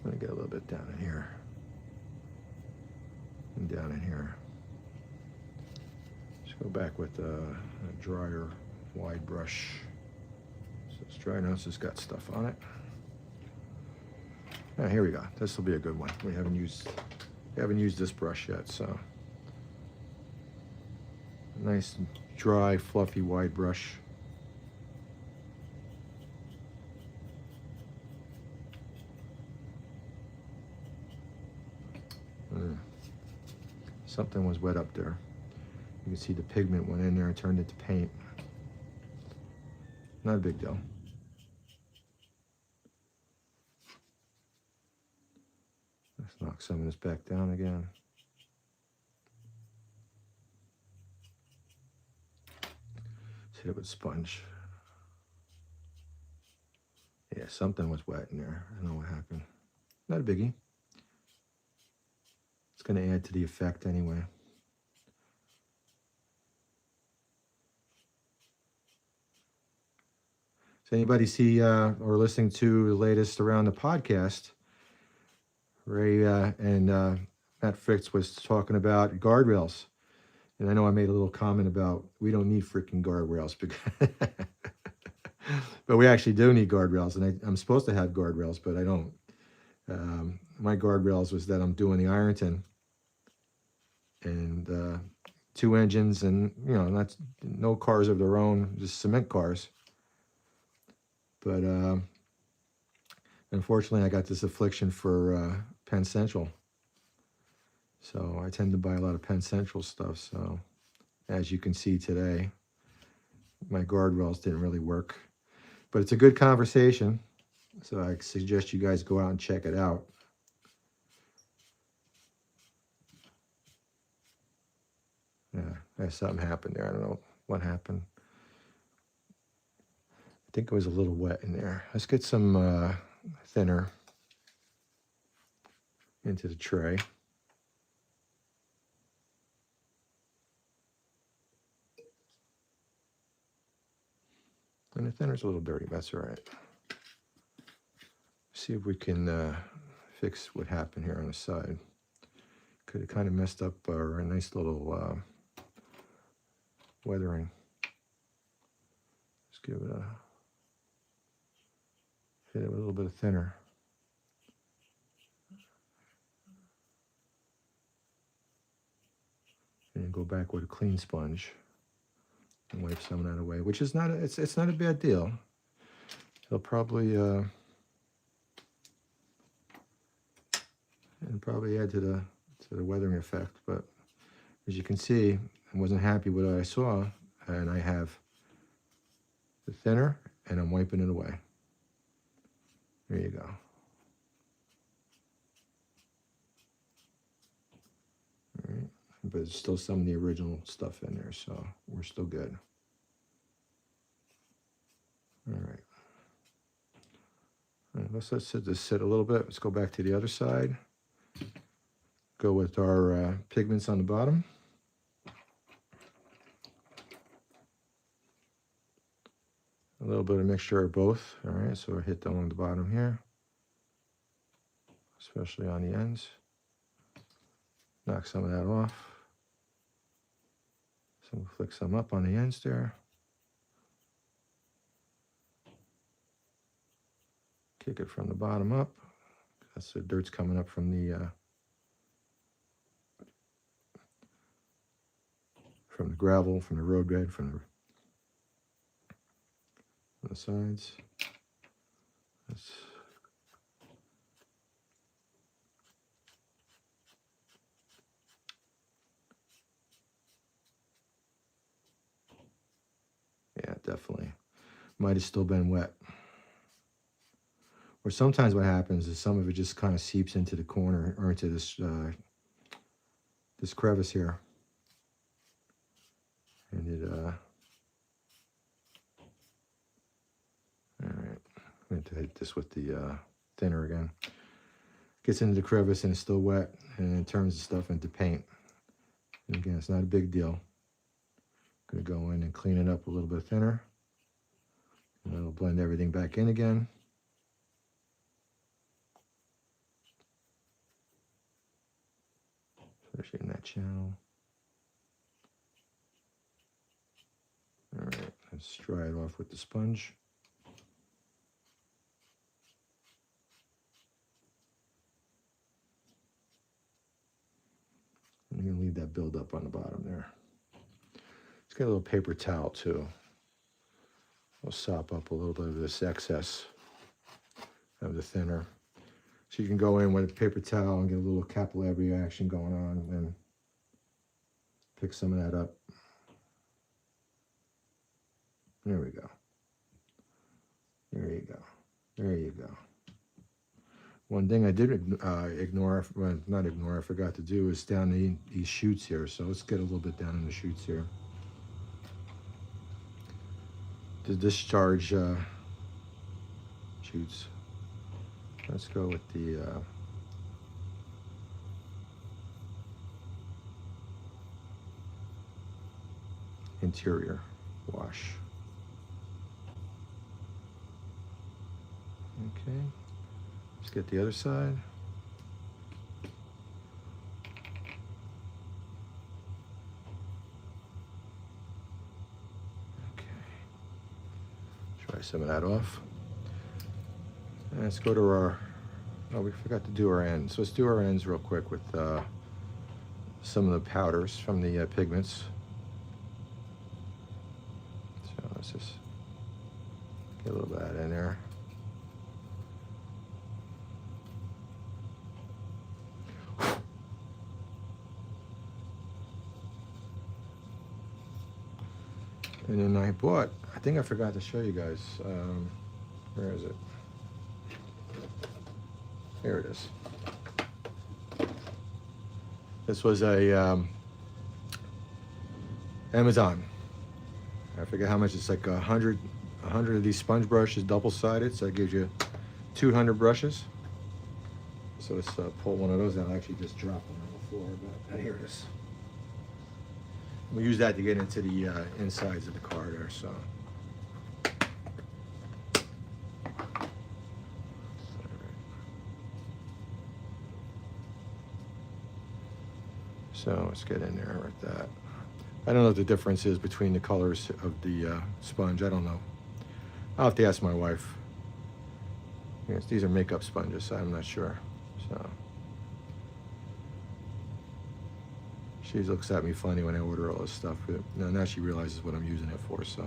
I'm gonna get a little bit down in here and down in here. Let's go back with a drier wide brush. So it's dry now, it's just got stuff on it. Ah, here we go. This will be a good one. We haven't used this brush yet, so nice dry, fluffy wide brush. Something was wet up there. You can see the pigment went in there and turned into paint. Not a big deal. Let's knock some of this back down again. Let's hit it with sponge. Yeah, something was wet in there. I don't know what happened. Not a biggie. It's going to add to the effect anyway. Does anybody see or listening to the latest around the podcast? Ray and Matt Fritz was talking about guardrails And I know I made a little comment about we don't need freaking guardrails, because but we actually do need guardrails, and I'm supposed to have guardrails, but I don't. My guardrails was that I'm doing the Ironton, and 2 engines, and not no cars of their own, just cement cars. But unfortunately, I got this affliction for Penn Central, so I tend to buy a lot of Penn Central stuff. So as you can see today, my guardrails didn't really work, but it's a good conversation, so I suggest you guys go out and check it out. Yeah, there's something happened there. I don't know what happened. I think it was a little wet in there. Let's get some thinner into the tray. And the thinner's a little dirty, that's all right. See if we can fix what happened here on the side. Could have kind of messed up our nice little weathering. Let's give it hit it with a little bit of thinner. And go back with a clean sponge and wipe some of that away, which is not it's not a bad deal. It'll probably add to the weathering effect, but as you can see, I wasn't happy with what I saw, and I have the thinner, and I'm wiping it away. There you go. All right. But there's still some of the original stuff in there, so we're still good. All right. All right, let's let this sit a little bit. Let's go back to the other side. Go with our pigments on the bottom. A little bit of mixture of both. All right, so I hit on the bottom here, especially on the ends. Knock some of that off. So we'll flick some up on the ends there. Kick it from the bottom up. That's the dirt's coming up from the gravel, from the road bed, from the sides. Yeah, definitely. Might have still been wet. Or sometimes what happens is some of it just kind of seeps into the corner, or into this this crevice here. And it all right, I'm going to hit this with the thinner again. Gets into the crevice and it's still wet, and it turns the stuff into paint. And again, it's not a big deal. I'm going to go in and clean it up a little bit thinner, and that'll blend everything back in again. Especially in that channel. All right, let's dry it off with the sponge. And you're gonna leave that build up on the bottom there. Let's get a little paper towel too. We'll sop up a little bit of this excess of the thinner. So you can go in with a paper towel and get a little capillary action going on, and pick some of that up. There we go. There you go. There you go. One thing I did ignore, well, not ignore, I forgot to do, is down these chutes here. So let's get a little bit down in the chutes here. The discharge chutes. Let's go with the interior wash. Okay, let's get the other side. Dry some of that off. And let's go to our, oh, we forgot to do our ends. So let's do our ends real quick with some of the powders from the pigments. So let's just get a little bit of that in there. And then I bought, I think I forgot to show you guys, where is it? Here it is. This was a Amazon. I forget how much, it's like 100 of these sponge brushes, double-sided, so it gives you 200 brushes. So let's pull one of those out. I actually just dropped one on the floor, but here it is. We use that to get into the insides of the car there, so. So let's get in there with that. I don't know what the difference is between the colors of the sponge. I don't know. I'll have to ask my wife. Yes, these are makeup sponges, so I'm not sure. So. She looks at me funny when I order all this stuff. But now she realizes what I'm using it for, so.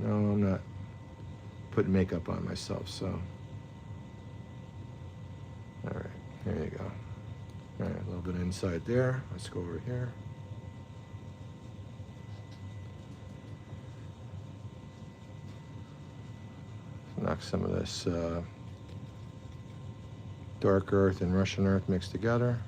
No, I'm not putting makeup on myself, so. All right, there you go. All right, a little bit inside there. Let's go over here. Knock some of this dark earth and Russian earth mixed together.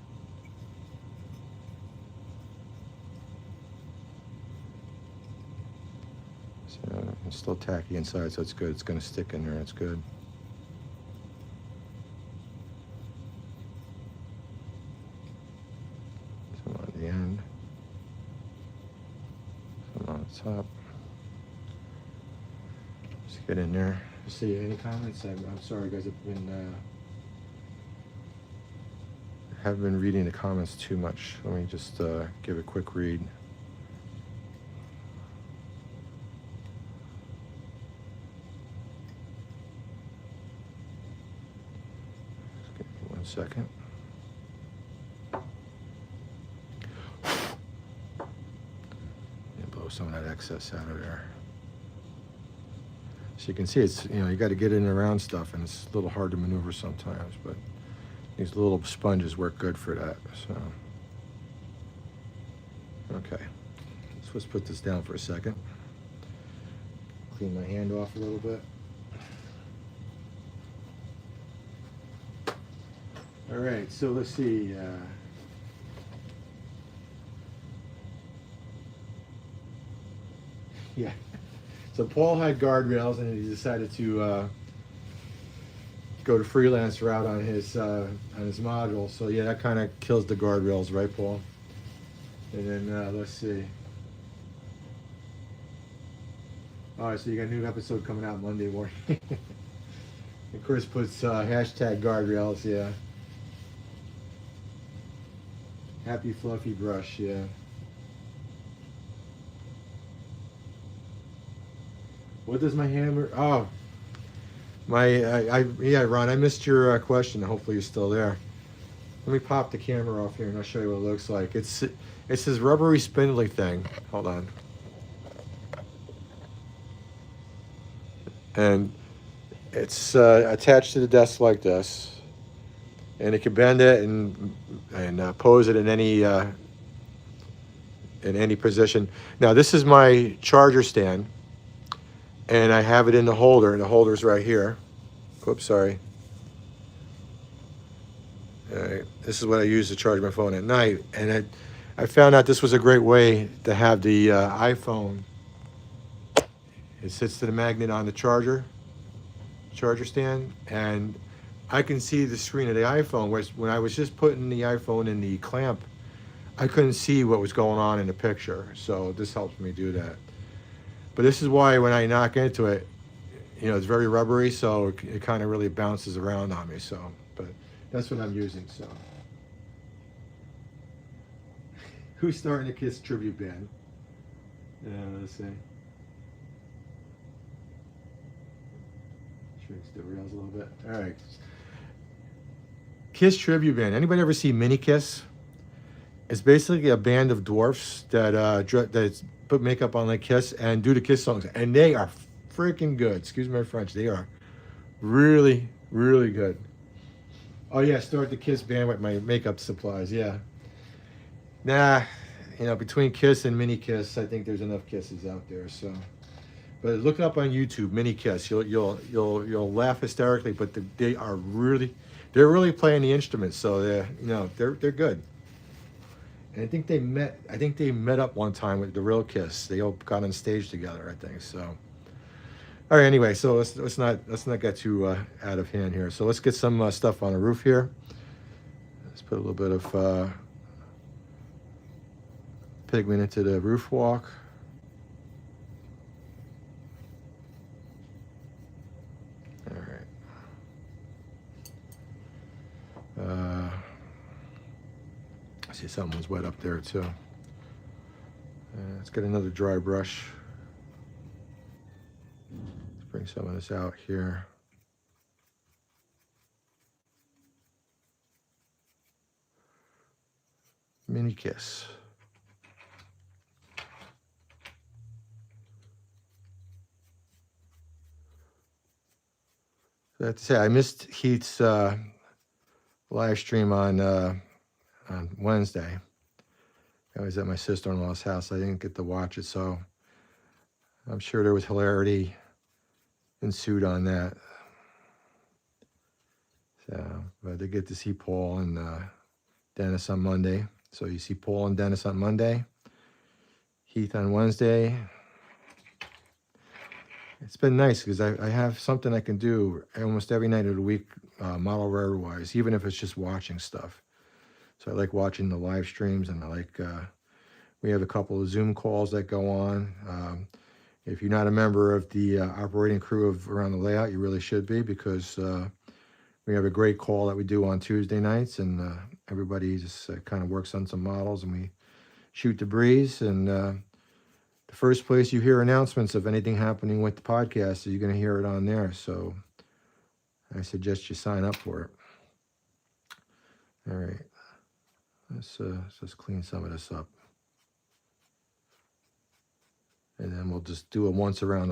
So it's still tacky inside, so it's good. It's going to stick in there. It's good. Some on the end. Some on the top. Let's get in there. See any comments? I'm sorry, guys. Haven't been reading the comments too much. Let me just give a quick read. Just give me 1 second. And blow some of that excess out of there. So you can see it's, you got to get in and around stuff, and it's a little hard to maneuver sometimes, but these little sponges work good for that, so. Okay, so let's put this down for a second. Clean my hand off a little bit. All right, so let's see. Yeah. So Paul had guardrails, and he decided to go to freelance route on his module. So yeah, that kind of kills the guardrails, right, Paul? And then let's see. All right, so you got a new episode coming out Monday morning. And Chris puts hashtag guardrails, yeah. Happy fluffy brush, yeah. What does my hammer? Oh, yeah, Ron, I missed your question. Hopefully you're still there. Let me pop the camera off here and I'll show you what it looks like. It's this rubbery spindly thing. Hold on. And it's attached to the desk like this, and it can bend it and pose it in any position. Now this is my charger stand. And I have it in the holder, and the holder's right here. Oops, sorry. All right, this is what I use to charge my phone at night. And I found out this was a great way to have the iPhone. It sits to the magnet on the charger stand, and I can see the screen of the iPhone. When I was just putting the iPhone in the clamp, I couldn't see what was going on in the picture. So this helps me do that. But this is why when I knock into it, it's very rubbery, so it kind of really bounces around on me. So, but that's what I'm using. So, who's starting the Kiss tribute band? Yeah, let's see. Raise the rails a little bit. All right. Kiss tribute band. Anybody ever see Mini Kiss? It's basically a band of dwarfs that that put makeup on like Kiss and do the Kiss songs, and they are freaking good. Excuse my French. They are really, really good. Oh yeah, start the Kiss band with my makeup supplies. Yeah. Nah, between Kiss and Mini Kiss, I think there's enough kisses out there. So, but look up on YouTube, Mini Kiss. You'll laugh hysterically, but they're really playing the instruments. So they're good. And I think they met up one time with the real Kiss. They all got on stage together, I think. So, all right. Anyway, so let's not get too out of hand here. So let's get some stuff on the roof here. Let's put a little bit of pigment into the roof walk. All right. I see something's wet up there too. Let's get another dry brush. Let's bring some of this out here. Mini Kiss. That's it. I missed Heath's live stream on Wednesday. I was at my sister-in-law's house. I didn't get to watch it, so I'm sure there was hilarity ensued on that. So, but I did get to see Paul and Dennis on Monday. So you see Paul and Dennis on Monday, Heath on Wednesday. It's been nice because I have something I can do almost every night of the week, model rare-wise, even if it's just watching stuff. So I like watching the live streams, and I like, we have a couple of Zoom calls that go on. If you're not a member of the operating crew of Around the Layout, you really should be, because we have a great call that we do on Tuesday nights, and everybody just kind of works on some models, and we shoot the breeze. And the first place you hear announcements of anything happening with the podcast is you're going to hear it on there. So I suggest you sign up for it. All right. Let's just clean some of this up. And then we'll just do a once around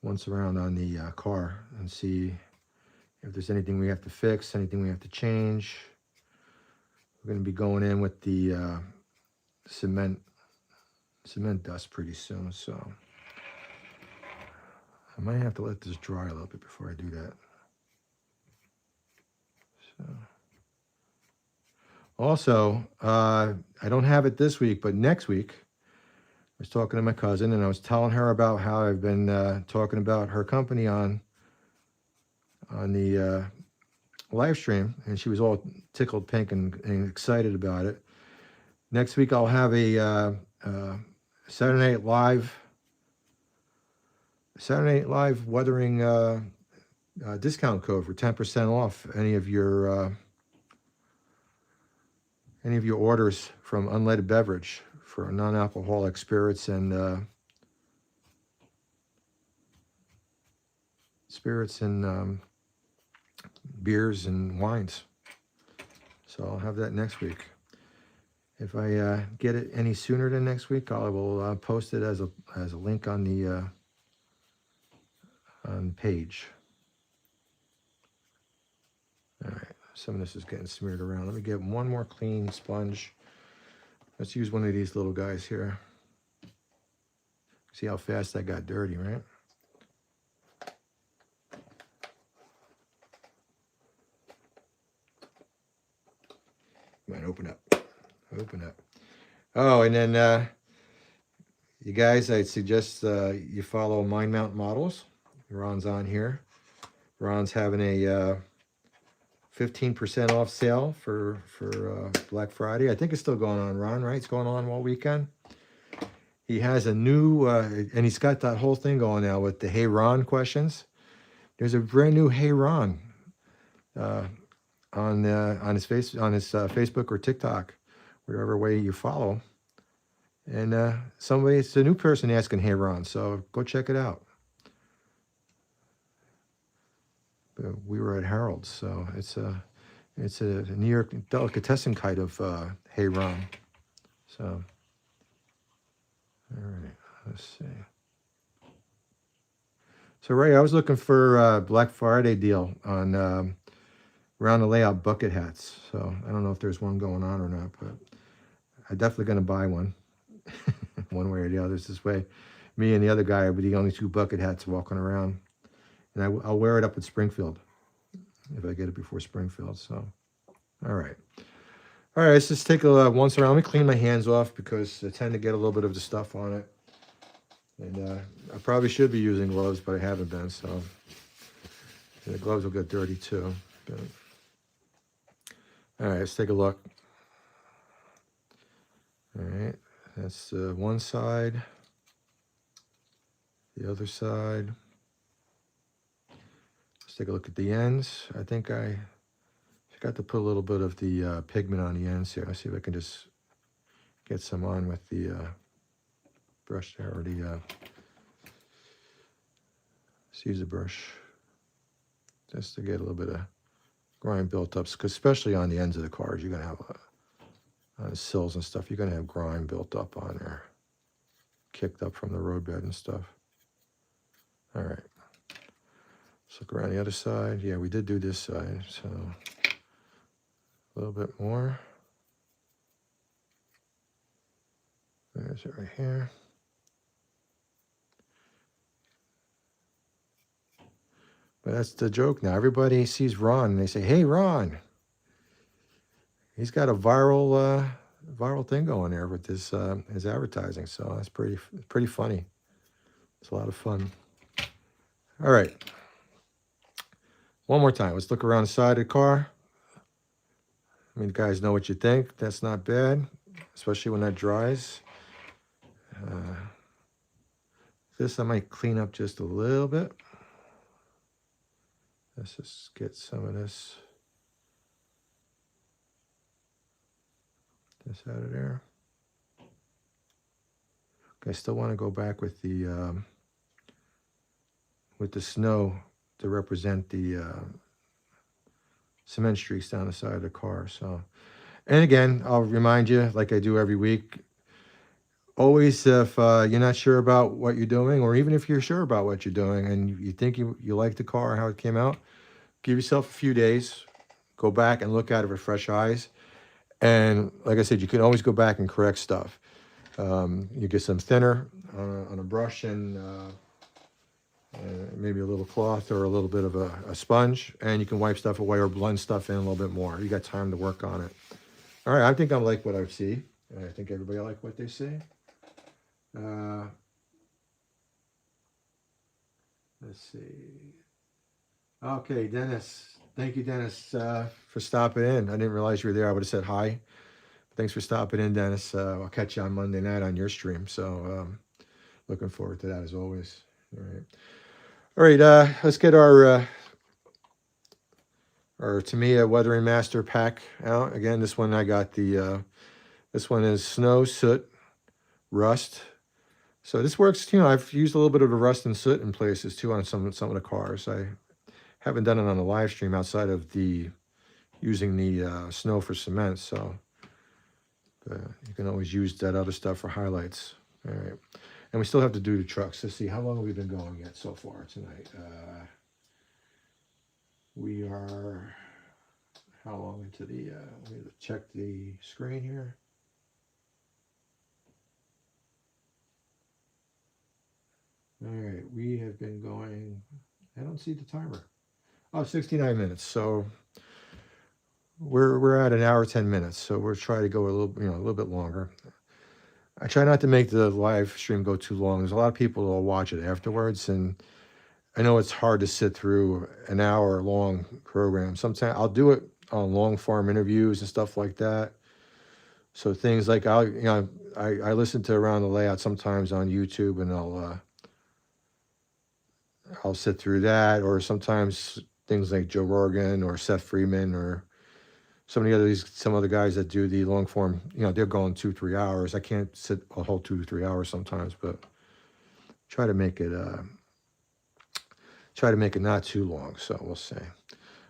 on the car and see if there's anything we have to fix, anything we have to change. We're going to be going in with the cement dust pretty soon, so I might have to let this dry a little bit before I do that. So, also, I don't have it this week, but next week, I was talking to my cousin, and I was telling her about how I've been talking about her company on the live stream, and she was all tickled pink and excited about it. Next week, I'll have a Saturday Night Live weathering discount code for 10% off any of your orders from Unleaded Beverage for non-alcoholic spirits and beers and wines. So I'll have that next week. If I get it any sooner than next week, I will post it as a link on the page. All right, some of this is getting smeared around. Let me get one more clean sponge. Let's use one of these little guys here. See how fast that got dirty, right? Come on, open up. Open up. Oh, and then you guys, I suggest you follow Mind Mount Models. Ron's on here. Ron's having a 15% off sale for Black Friday. I think it's still going on, Ron, right? It's going on all weekend. He has a new, and he's got that whole thing going now with the Hey Ron questions. There's a brand new Hey Ron on his Facebook or TikTok, whatever way you follow. And it's a new person asking Hey Ron, so go check it out. but we were at Harold's, so it's a New York delicatessen kind of hay rum. So, all right, let's see. So Ray, I was looking for a Black Friday deal on Around the Layout bucket hats. So I don't know if there's one going on or not, but I'm definitely going to buy one, one way or the other. This way, me and the other guy will be the only two bucket hats walking around, and I'll wear it up at Springfield if I get it before Springfield. So, all right. All right, let's just take a once around. Let me clean my hands off because I tend to get a little bit of the stuff on it. And I probably should be using gloves, but I haven't been, so the gloves will get dirty too. But, all right, let's take a look. All right, that's one side, the other side. Let's take a look at the ends. I think I forgot to put a little bit of the pigment on the ends here. Let's see if I can just get some on with the brush there, or the use the brush just to get a little bit of grime built up, because especially on the ends of the cars, you're going to have on the sills and stuff, you're going to have grime built up on there, kicked up from the roadbed and stuff. All right, let's look around the other side. Yeah, we did do this side, so a little bit more. There's it right here. But that's the joke now. Everybody sees Ron and they say, "Hey, Ron, he's got a viral thing going there with this his advertising." So that's pretty funny. It's a lot of fun. All right, one more time. Let's look around the side of the car. I mean, guys, know what you think. That's not bad, especially when that dries. This I might clean up just a little bit. Let's just get some of this out of there. Okay, I still want to go back with the snow to represent the cement streaks down the side of the car. So, and again, I'll remind you, like I do every week, always, if you're not sure about what you're doing, or even if you're sure about what you're doing and you think you like the car, how it came out, give yourself a few days, go back and look at it with fresh eyes. And like I said, you can always go back and correct stuff. You get some thinner on a brush and maybe a little cloth or a little bit of a sponge, and you can wipe stuff away or blend stuff in a little bit more. You got time to work on it. All right, I think I like what I see. And I think everybody like what they see. Let's see. Okay, Dennis. Thank you, Dennis, for stopping in. I didn't realize you were there. I would have said hi. Thanks for stopping in, Dennis. I'll catch you on Monday night on your stream. So looking forward to that as always. All right. All right, let's get our Tamiya Weathering Master pack out. Again, this one I got this one is snow, soot, rust. So this works, I've used a little bit of the rust and soot in places too on some of the cars. I haven't done it on the live stream outside of using the snow for cement. So you can always use that other stuff for highlights. All right. And we still have to do the trucks. Let's see, how long have we been going yet so far tonight? We are, how long into the, let me check the screen here. All right, we have been going, I don't see the timer. Oh, 69 minutes. So we're at an hour, 10 minutes. So we're trying to go a little bit longer. I try not to make the live stream go too long. There's a lot of people that will watch it afterwards, and I know it's hard to sit through an hour-long program. Sometimes I'll do it on long-form interviews and stuff like that. So things like I listen to Around the Layout sometimes on YouTube, and I'll sit through that, or sometimes things like Joe Rogan or Seth Freeman or some other guys that do the long form, they're going 2-3 hours. I can't sit a whole 2 to 3 hours sometimes, but try to make it Try to make it not too long, so we'll see. All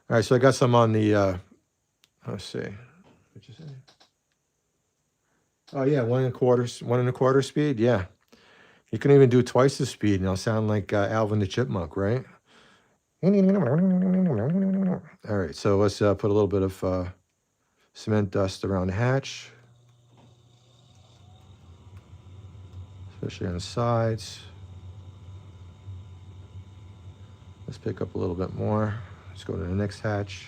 right, so I got some on the, let's see. What'd you say? Oh yeah, 1 1/4 speed. Yeah, you can even do twice the speed, and it'll sound like Alvin the Chipmunk, right? All right, so let's put a little bit of cement dust around the hatch, especially on the sides. Let's pick up a little bit more. Let's go to the next hatch.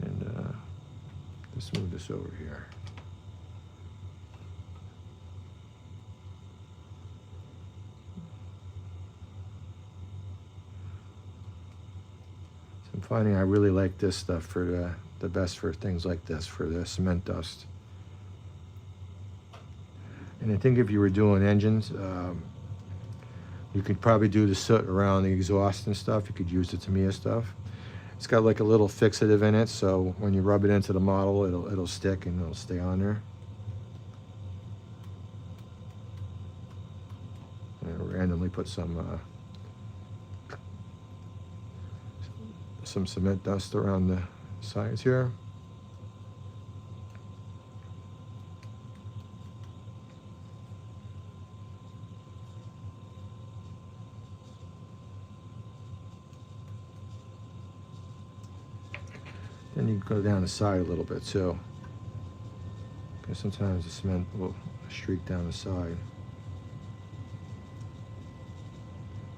And let's move this over here. So I'm finding I really like this stuff for the best for things like this, for the cement dust. And I think if you were doing engines, you could probably do the soot around the exhaust and stuff. You could use the Tamiya stuff. It's got like a little fixative in it, so when you rub it into the model, it'll stick and it'll stay on there. And I'll randomly put some cement dust around the sides here. Then you go down the side a little bit too, because sometimes the cement will streak down the side,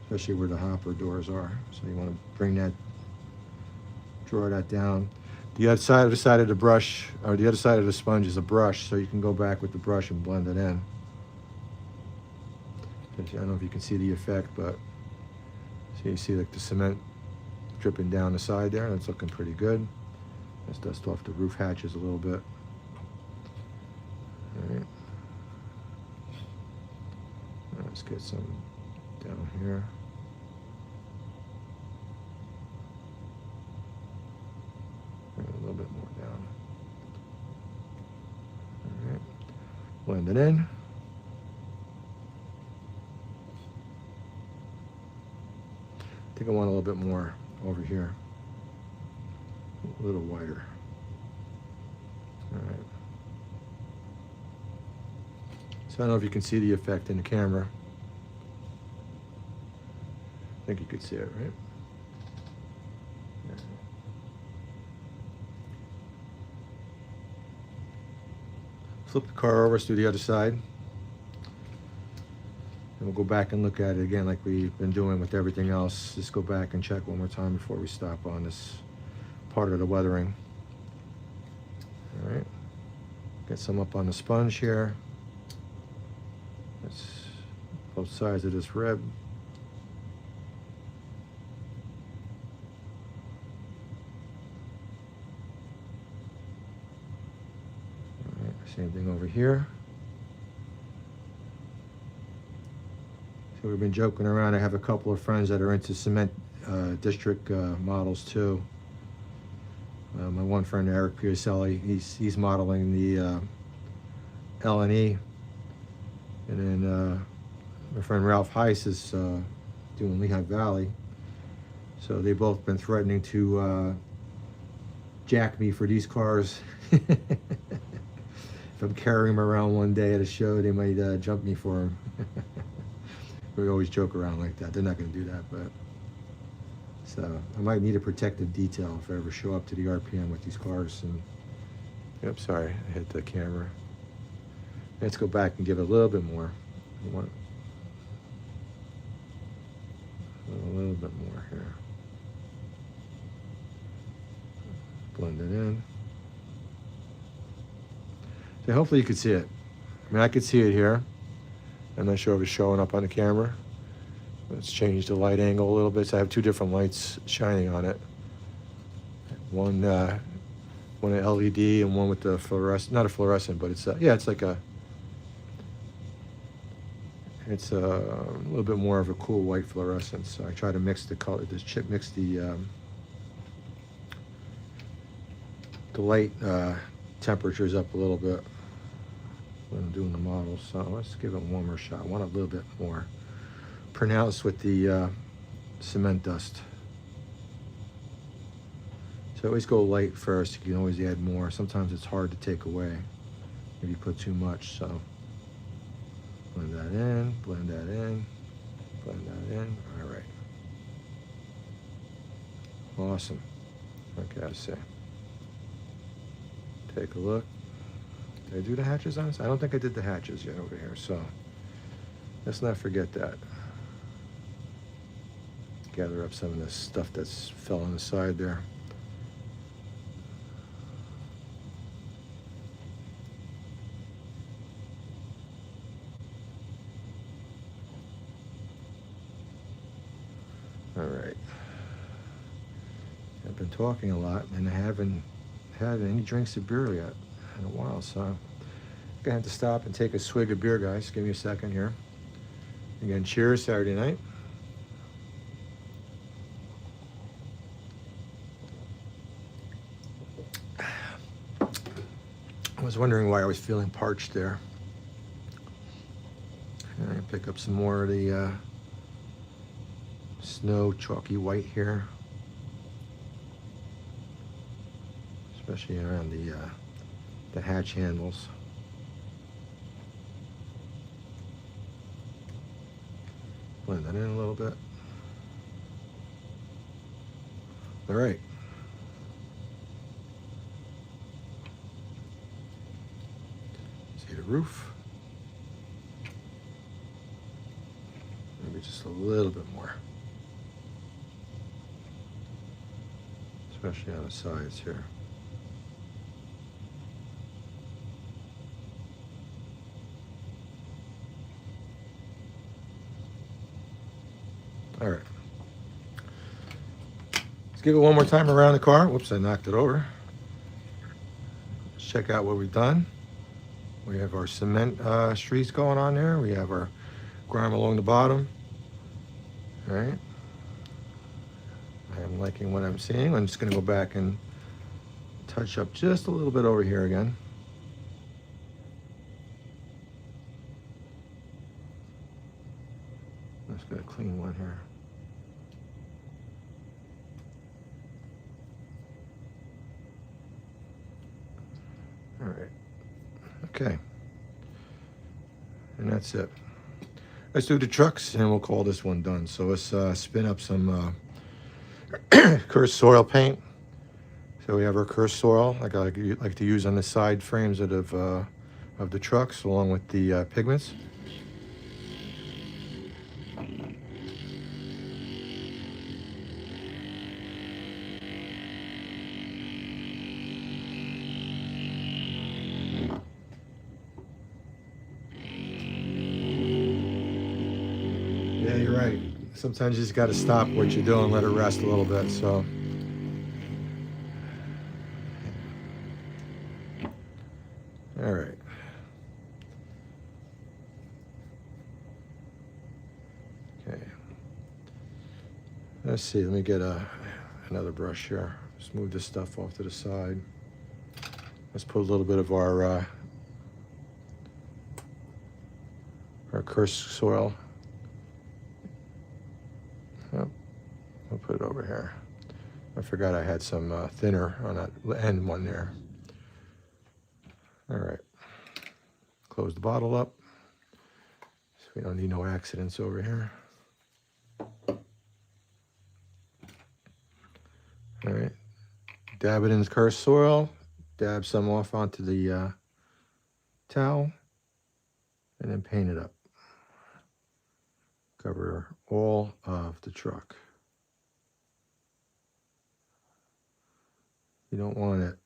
especially where the hopper doors are. So you want to bring that, draw that down. The other side of the brush, or the other side of the sponge, is a brush, so you can go back with the brush and blend it in. I don't know if you can see the effect, but so you see like the cement dripping down the side there. That's looking pretty good. Let's dust off the roof hatches a little bit. All right. Let's get some down here. And a little bit more down. All right. Blend it in. I think I want a little bit more over here. A little wider. All right. So I don't know if you can see the effect in the camera. I think you could see it, right? Yeah. Flip the car over, let's do the other side. And we'll go back and look at it again like we've been doing with everything else. Just go back and check one more time before we stop on this part of the weathering. All right, get some up on the sponge here. That's both sides of this rib. All right, same thing over here. So we've been joking around. I have a couple of friends that are into cement district models too. My one friend Eric Piacelli, he's modeling the L&E, and then my friend Ralph Heiss is doing Lehigh Valley. So they've both been threatening to jack me for these cars. If I'm carrying them around one day at a show, they might jump me for them. We always joke around like that. They're not going to do that, but. So I might need a protective detail if I ever show up to the RPM with these cars. And yep, sorry, I hit the camera. Let's go back and give it a little bit more. I want a little bit more here. Blend it in. So hopefully you could see it. I mean, I could see it here. I'm not sure if it's showing up on the camera. Let's change the light angle a little bit. So I have two different lights shining on it. One an LED and one with the fluorescent, not a fluorescent, but it's yeah, it's like a, it's a little bit more of a cool white fluorescence. So I try to mix the color, mix the light temperatures up a little bit. when I'm doing the model. So let's give it one more shot. I want a little bit more pronounced with the cement dust. So always go light first. You can always add more. Sometimes it's hard to take away if you put too much. So blend that in, blend that in, blend that in. All right. Awesome. Okay, I see. Take a look. Did I do the hatches on this? I don't think I did the hatches yet over here, so let's not forget that. Gather up some of this stuff that's fell on the side there. All right. I've been talking a lot, and I haven't had any drinks of beer yet in a while, so I'm gonna have to stop and take a swig of beer, guys. Give me a second here. Again, cheers, Saturday night. I was wondering why I was feeling parched there. And I pick up some more of the snow chalky white here, especially around the hatch handles. Blend that in a little bit. All right. See the roof. Maybe just a little bit more. Especially on the sides here. All right. Let's give it one more time around the car. Whoops, I knocked it over. Let's check out what we've done. We have our cement streaks going on there. We have our grime along the bottom. All right. I'm liking what I'm seeing. I'm just going to go back and touch up just a little bit over here again. Let's get a clean one here. All right. Okay. And that's it. Let's do the trucks and we'll call this one done. So let's spin up some Kursk soil paint. So we have our Kursk soil, like I like to use on the side frames of the trucks, along with the pigments. Yeah, you're right. Sometimes you just got to stop what you're doing, let it rest a little bit. So. All right. Okay. Let's see. Let me get another brush here. Just move this stuff off to the side. Let's put a little bit of our Kursk soil. Yep. We'll put it over here. I forgot I had some thinner on that end one there. All right, close the bottle up so we don't need no accidents over here. All right, dab it in the Kursk soil, dab some off onto the towel, and then paint it up. Cover all of the truck. You don't want it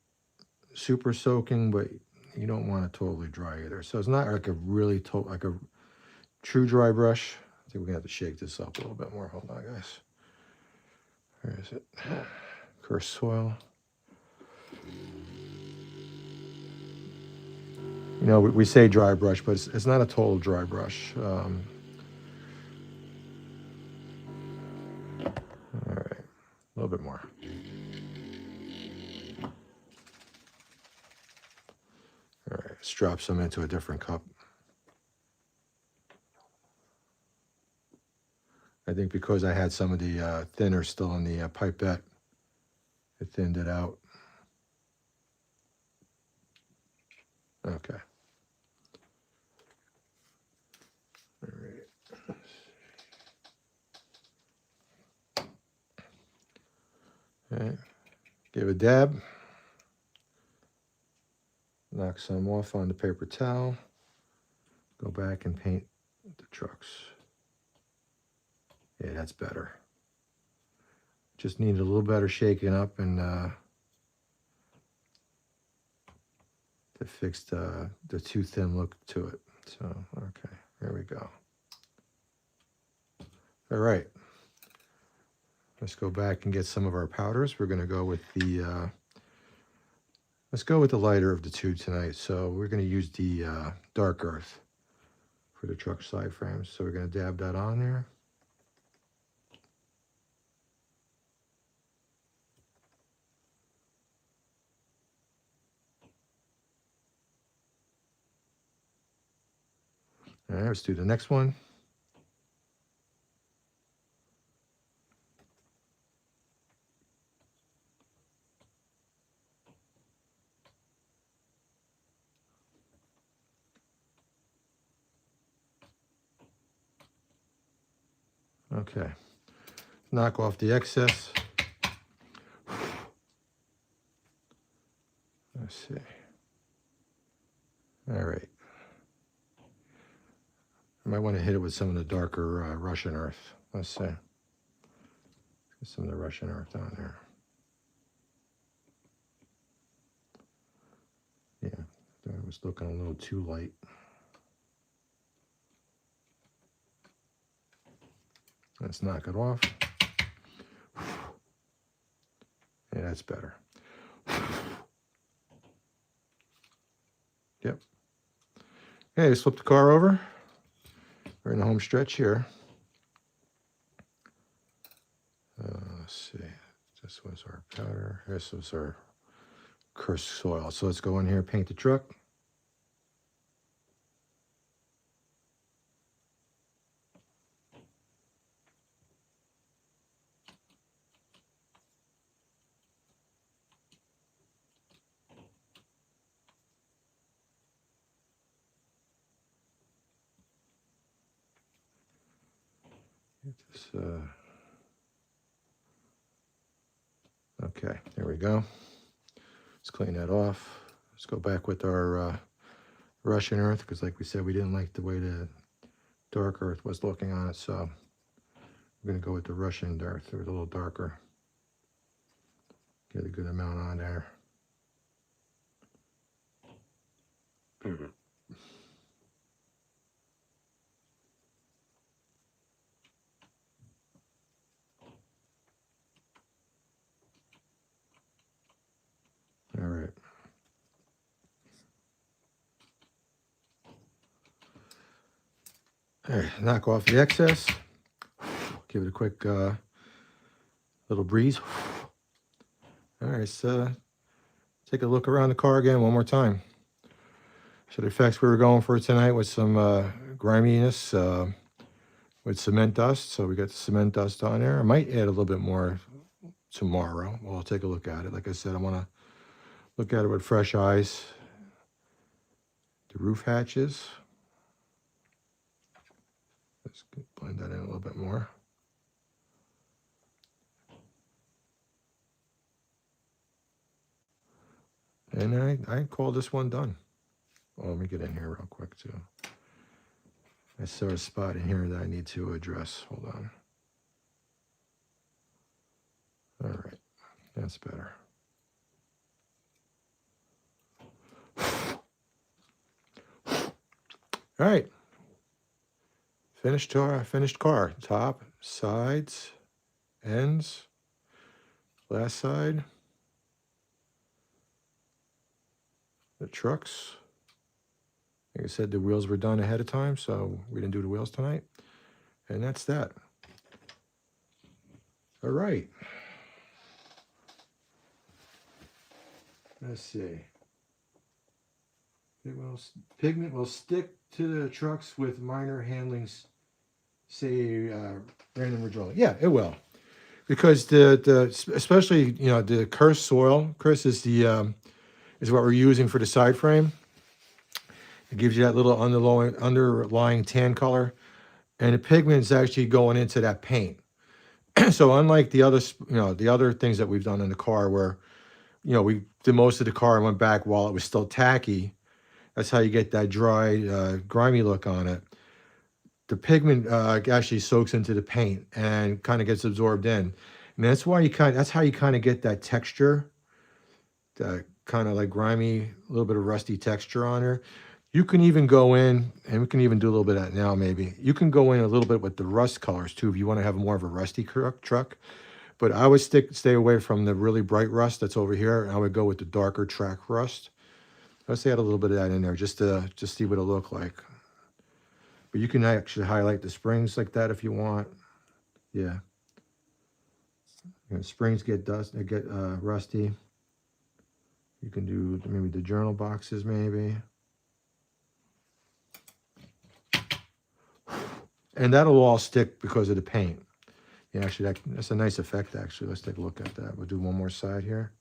super soaking, but you don't want it totally dry either. So it's not like a really like a true dry brush. I think we're gonna have to shake this up a little bit more. Hold on, guys. Where is it? Kursk soil. You know, we say dry brush, but it's not a total dry brush. All right, a little bit more. All right. Let's drop some into a different cup. I think because I had some of the thinner still in the pipette, it thinned it out. Okay. All right. Okay. Give a dab. Knock some off on the paper towel. Go back and paint the trucks. Yeah, that's better. Just needed a little better shaking up and to fix the too thin look to it. So, okay, there we go. All right. Let's go back and get some of our powders. We're going to go with the, let's go with the lighter of the two tonight. So we're going to use the dark earth for the truck side frames. So we're going to dab that on there. All right, let's do the next one. Okay, knock off the excess. Let's see. All right. I might want to hit it with some of the darker Russian earth. Let's see. Get some of the Russian earth on there. Yeah, that was looking a little too light. Let's knock it off. Yeah, that's better. Yep. Okay, let's flip the car over. We're in the home stretch here. Let's see. This was our powder. This was our Kursk soil. So let's go in here, paint the truck. Get this, okay, there we go. Let's clean that off. Let's go back with our Russian earth, because like we said, we didn't like the way the dark earth was looking on it, so we're going to go with the Russian earth. It was a little darker. Get a good amount on there. All right. All right, knock off the excess. Give it a quick little breeze. All right, so take a look around the car again one more time. So the effects we were going for tonight was some griminess with cement dust. So we got the cement dust on there. I might add a little bit more tomorrow. We'll take a look at it. Like I said, I want to look at it with fresh eyes. The roof hatches. Let's blend that in a little bit more. And I call this one done. Well, let me get in here real quick too. I saw a spot in here that I need to address. Hold on. All right, that's better. All right. Finished car. Top, sides, ends, last side. The trucks. Like I said, the wheels were done ahead of time, so we didn't do the wheels tonight. And that's that. All right. Let's see. Pigment will stick to the trucks with minor handlings, say random hydraulic. Yeah, it will, because the especially the Kursk soil. Kursk is the is what we're using for the side frame. It gives you that little underlying tan color, and the pigment is actually going into that paint. So unlike the other the other things that we've done in the car, where we did most of the car and went back while it was still tacky. That's how you get that dry, grimy look on it. The pigment actually soaks into the paint and kind of gets absorbed in, and that's why that's how you kind of get that texture, that kind of like grimy, a little bit of rusty texture on there. You can even go in, and we can even do a little bit of that now. Maybe you can go in a little bit with the rust colors too, if you want to have more of a rusty truck. But I would stay away from the really bright rust that's over here, and I would go with the darker track rust. Let's add a little bit of that in there just to see what it look like. But you can actually highlight the springs like that if you want. Yeah. Springs get rusty. You can do maybe the journal boxes maybe. And that'll all stick because of the paint. Yeah, actually, that's a nice effect, actually. Let's take a look at that. We'll do one more side here.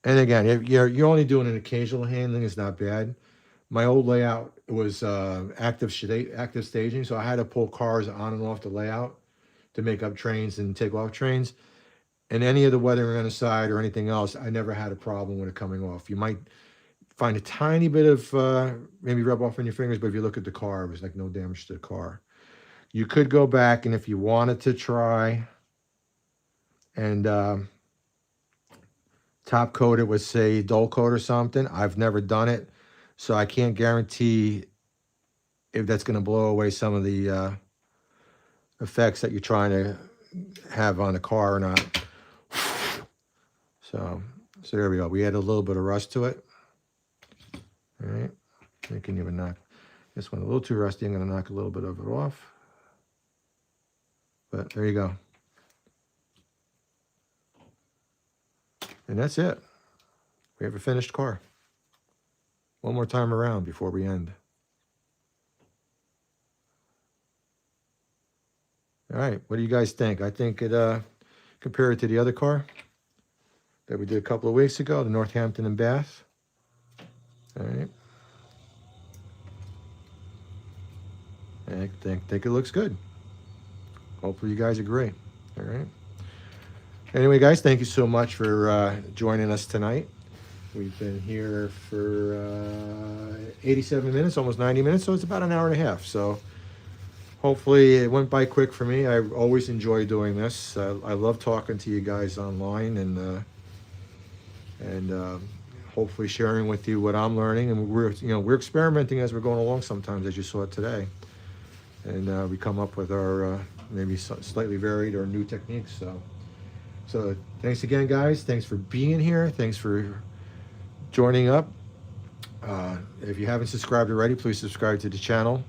And again, if you're only doing an occasional handling, it's not bad. My old layout was active staging, so I had to pull cars on and off the layout to make up trains and take off trains. And any of the weathering on the side or anything else, I never had a problem with it coming off. You might find a tiny bit of maybe rub off on your fingers, but if you look at the car, it was like no damage to the car. You could go back, and if you wanted to try and top coat it with, say, dull coat or something. I've never done it, so I can't guarantee if that's going to blow away some of the effects that you're trying to have on the car or not. So there we go. We add a little bit of rust to it. All right. You can even knock this one a little too rusty. I'm going to knock a little bit of it off. But there you go. And that's it. We have a finished car. One more time around before we end. All right, what do you guys think? I think it, compared to the other car that we did a couple of weeks ago, the Northampton and Bath. All right. I think it looks good. Hopefully you guys agree. All right. Anyway, guys, thank you so much for joining us tonight. We've been here for 87 minutes, almost 90 minutes, so it's about an hour and a half. So hopefully it went by quick for me. I always enjoy doing this. I love talking to you guys online and hopefully sharing with you what I'm learning. And we're experimenting as we're going along sometimes, as you saw today. And we come up with our maybe slightly varied or new techniques. So thanks again, guys. Thanks for being here. Thanks for joining up. If you haven't subscribed already, please subscribe to the channel.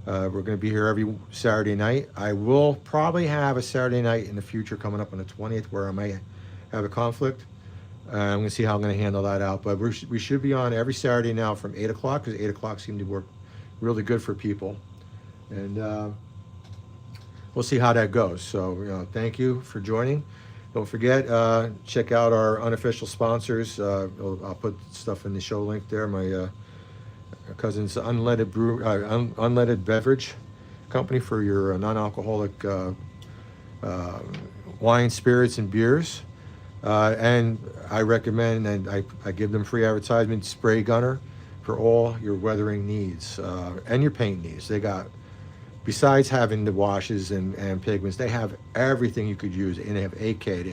We're going to be here every Saturday night. I will probably have a Saturday night in the future coming up on the 20th where I may have a conflict. I'm going to see how I'm going to handle that out. But we should be on every Saturday now from 8 o'clock, because 8 o'clock seems to work really good for people. And we'll see how that goes. So, thank you for joining. Don't forget, check out our unofficial sponsors. I'll put stuff in the show link there. My cousin's Unleaded Beverage company for your non-alcoholic wine, spirits, and beers. And I recommend, and I give them free advertisement, Spray Gunner for all your weathering needs and your paint needs. They got, besides having the washes and pigments, they have everything you could use. And they have AK, they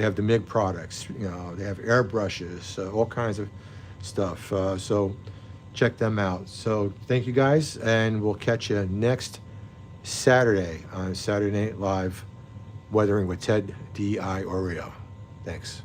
have the MIG products, they have airbrushes, all kinds of stuff. So check them out. So thank you guys, and we'll catch you next Saturday on Saturday Night Live, Weathering with Ted DiIorio. Thanks.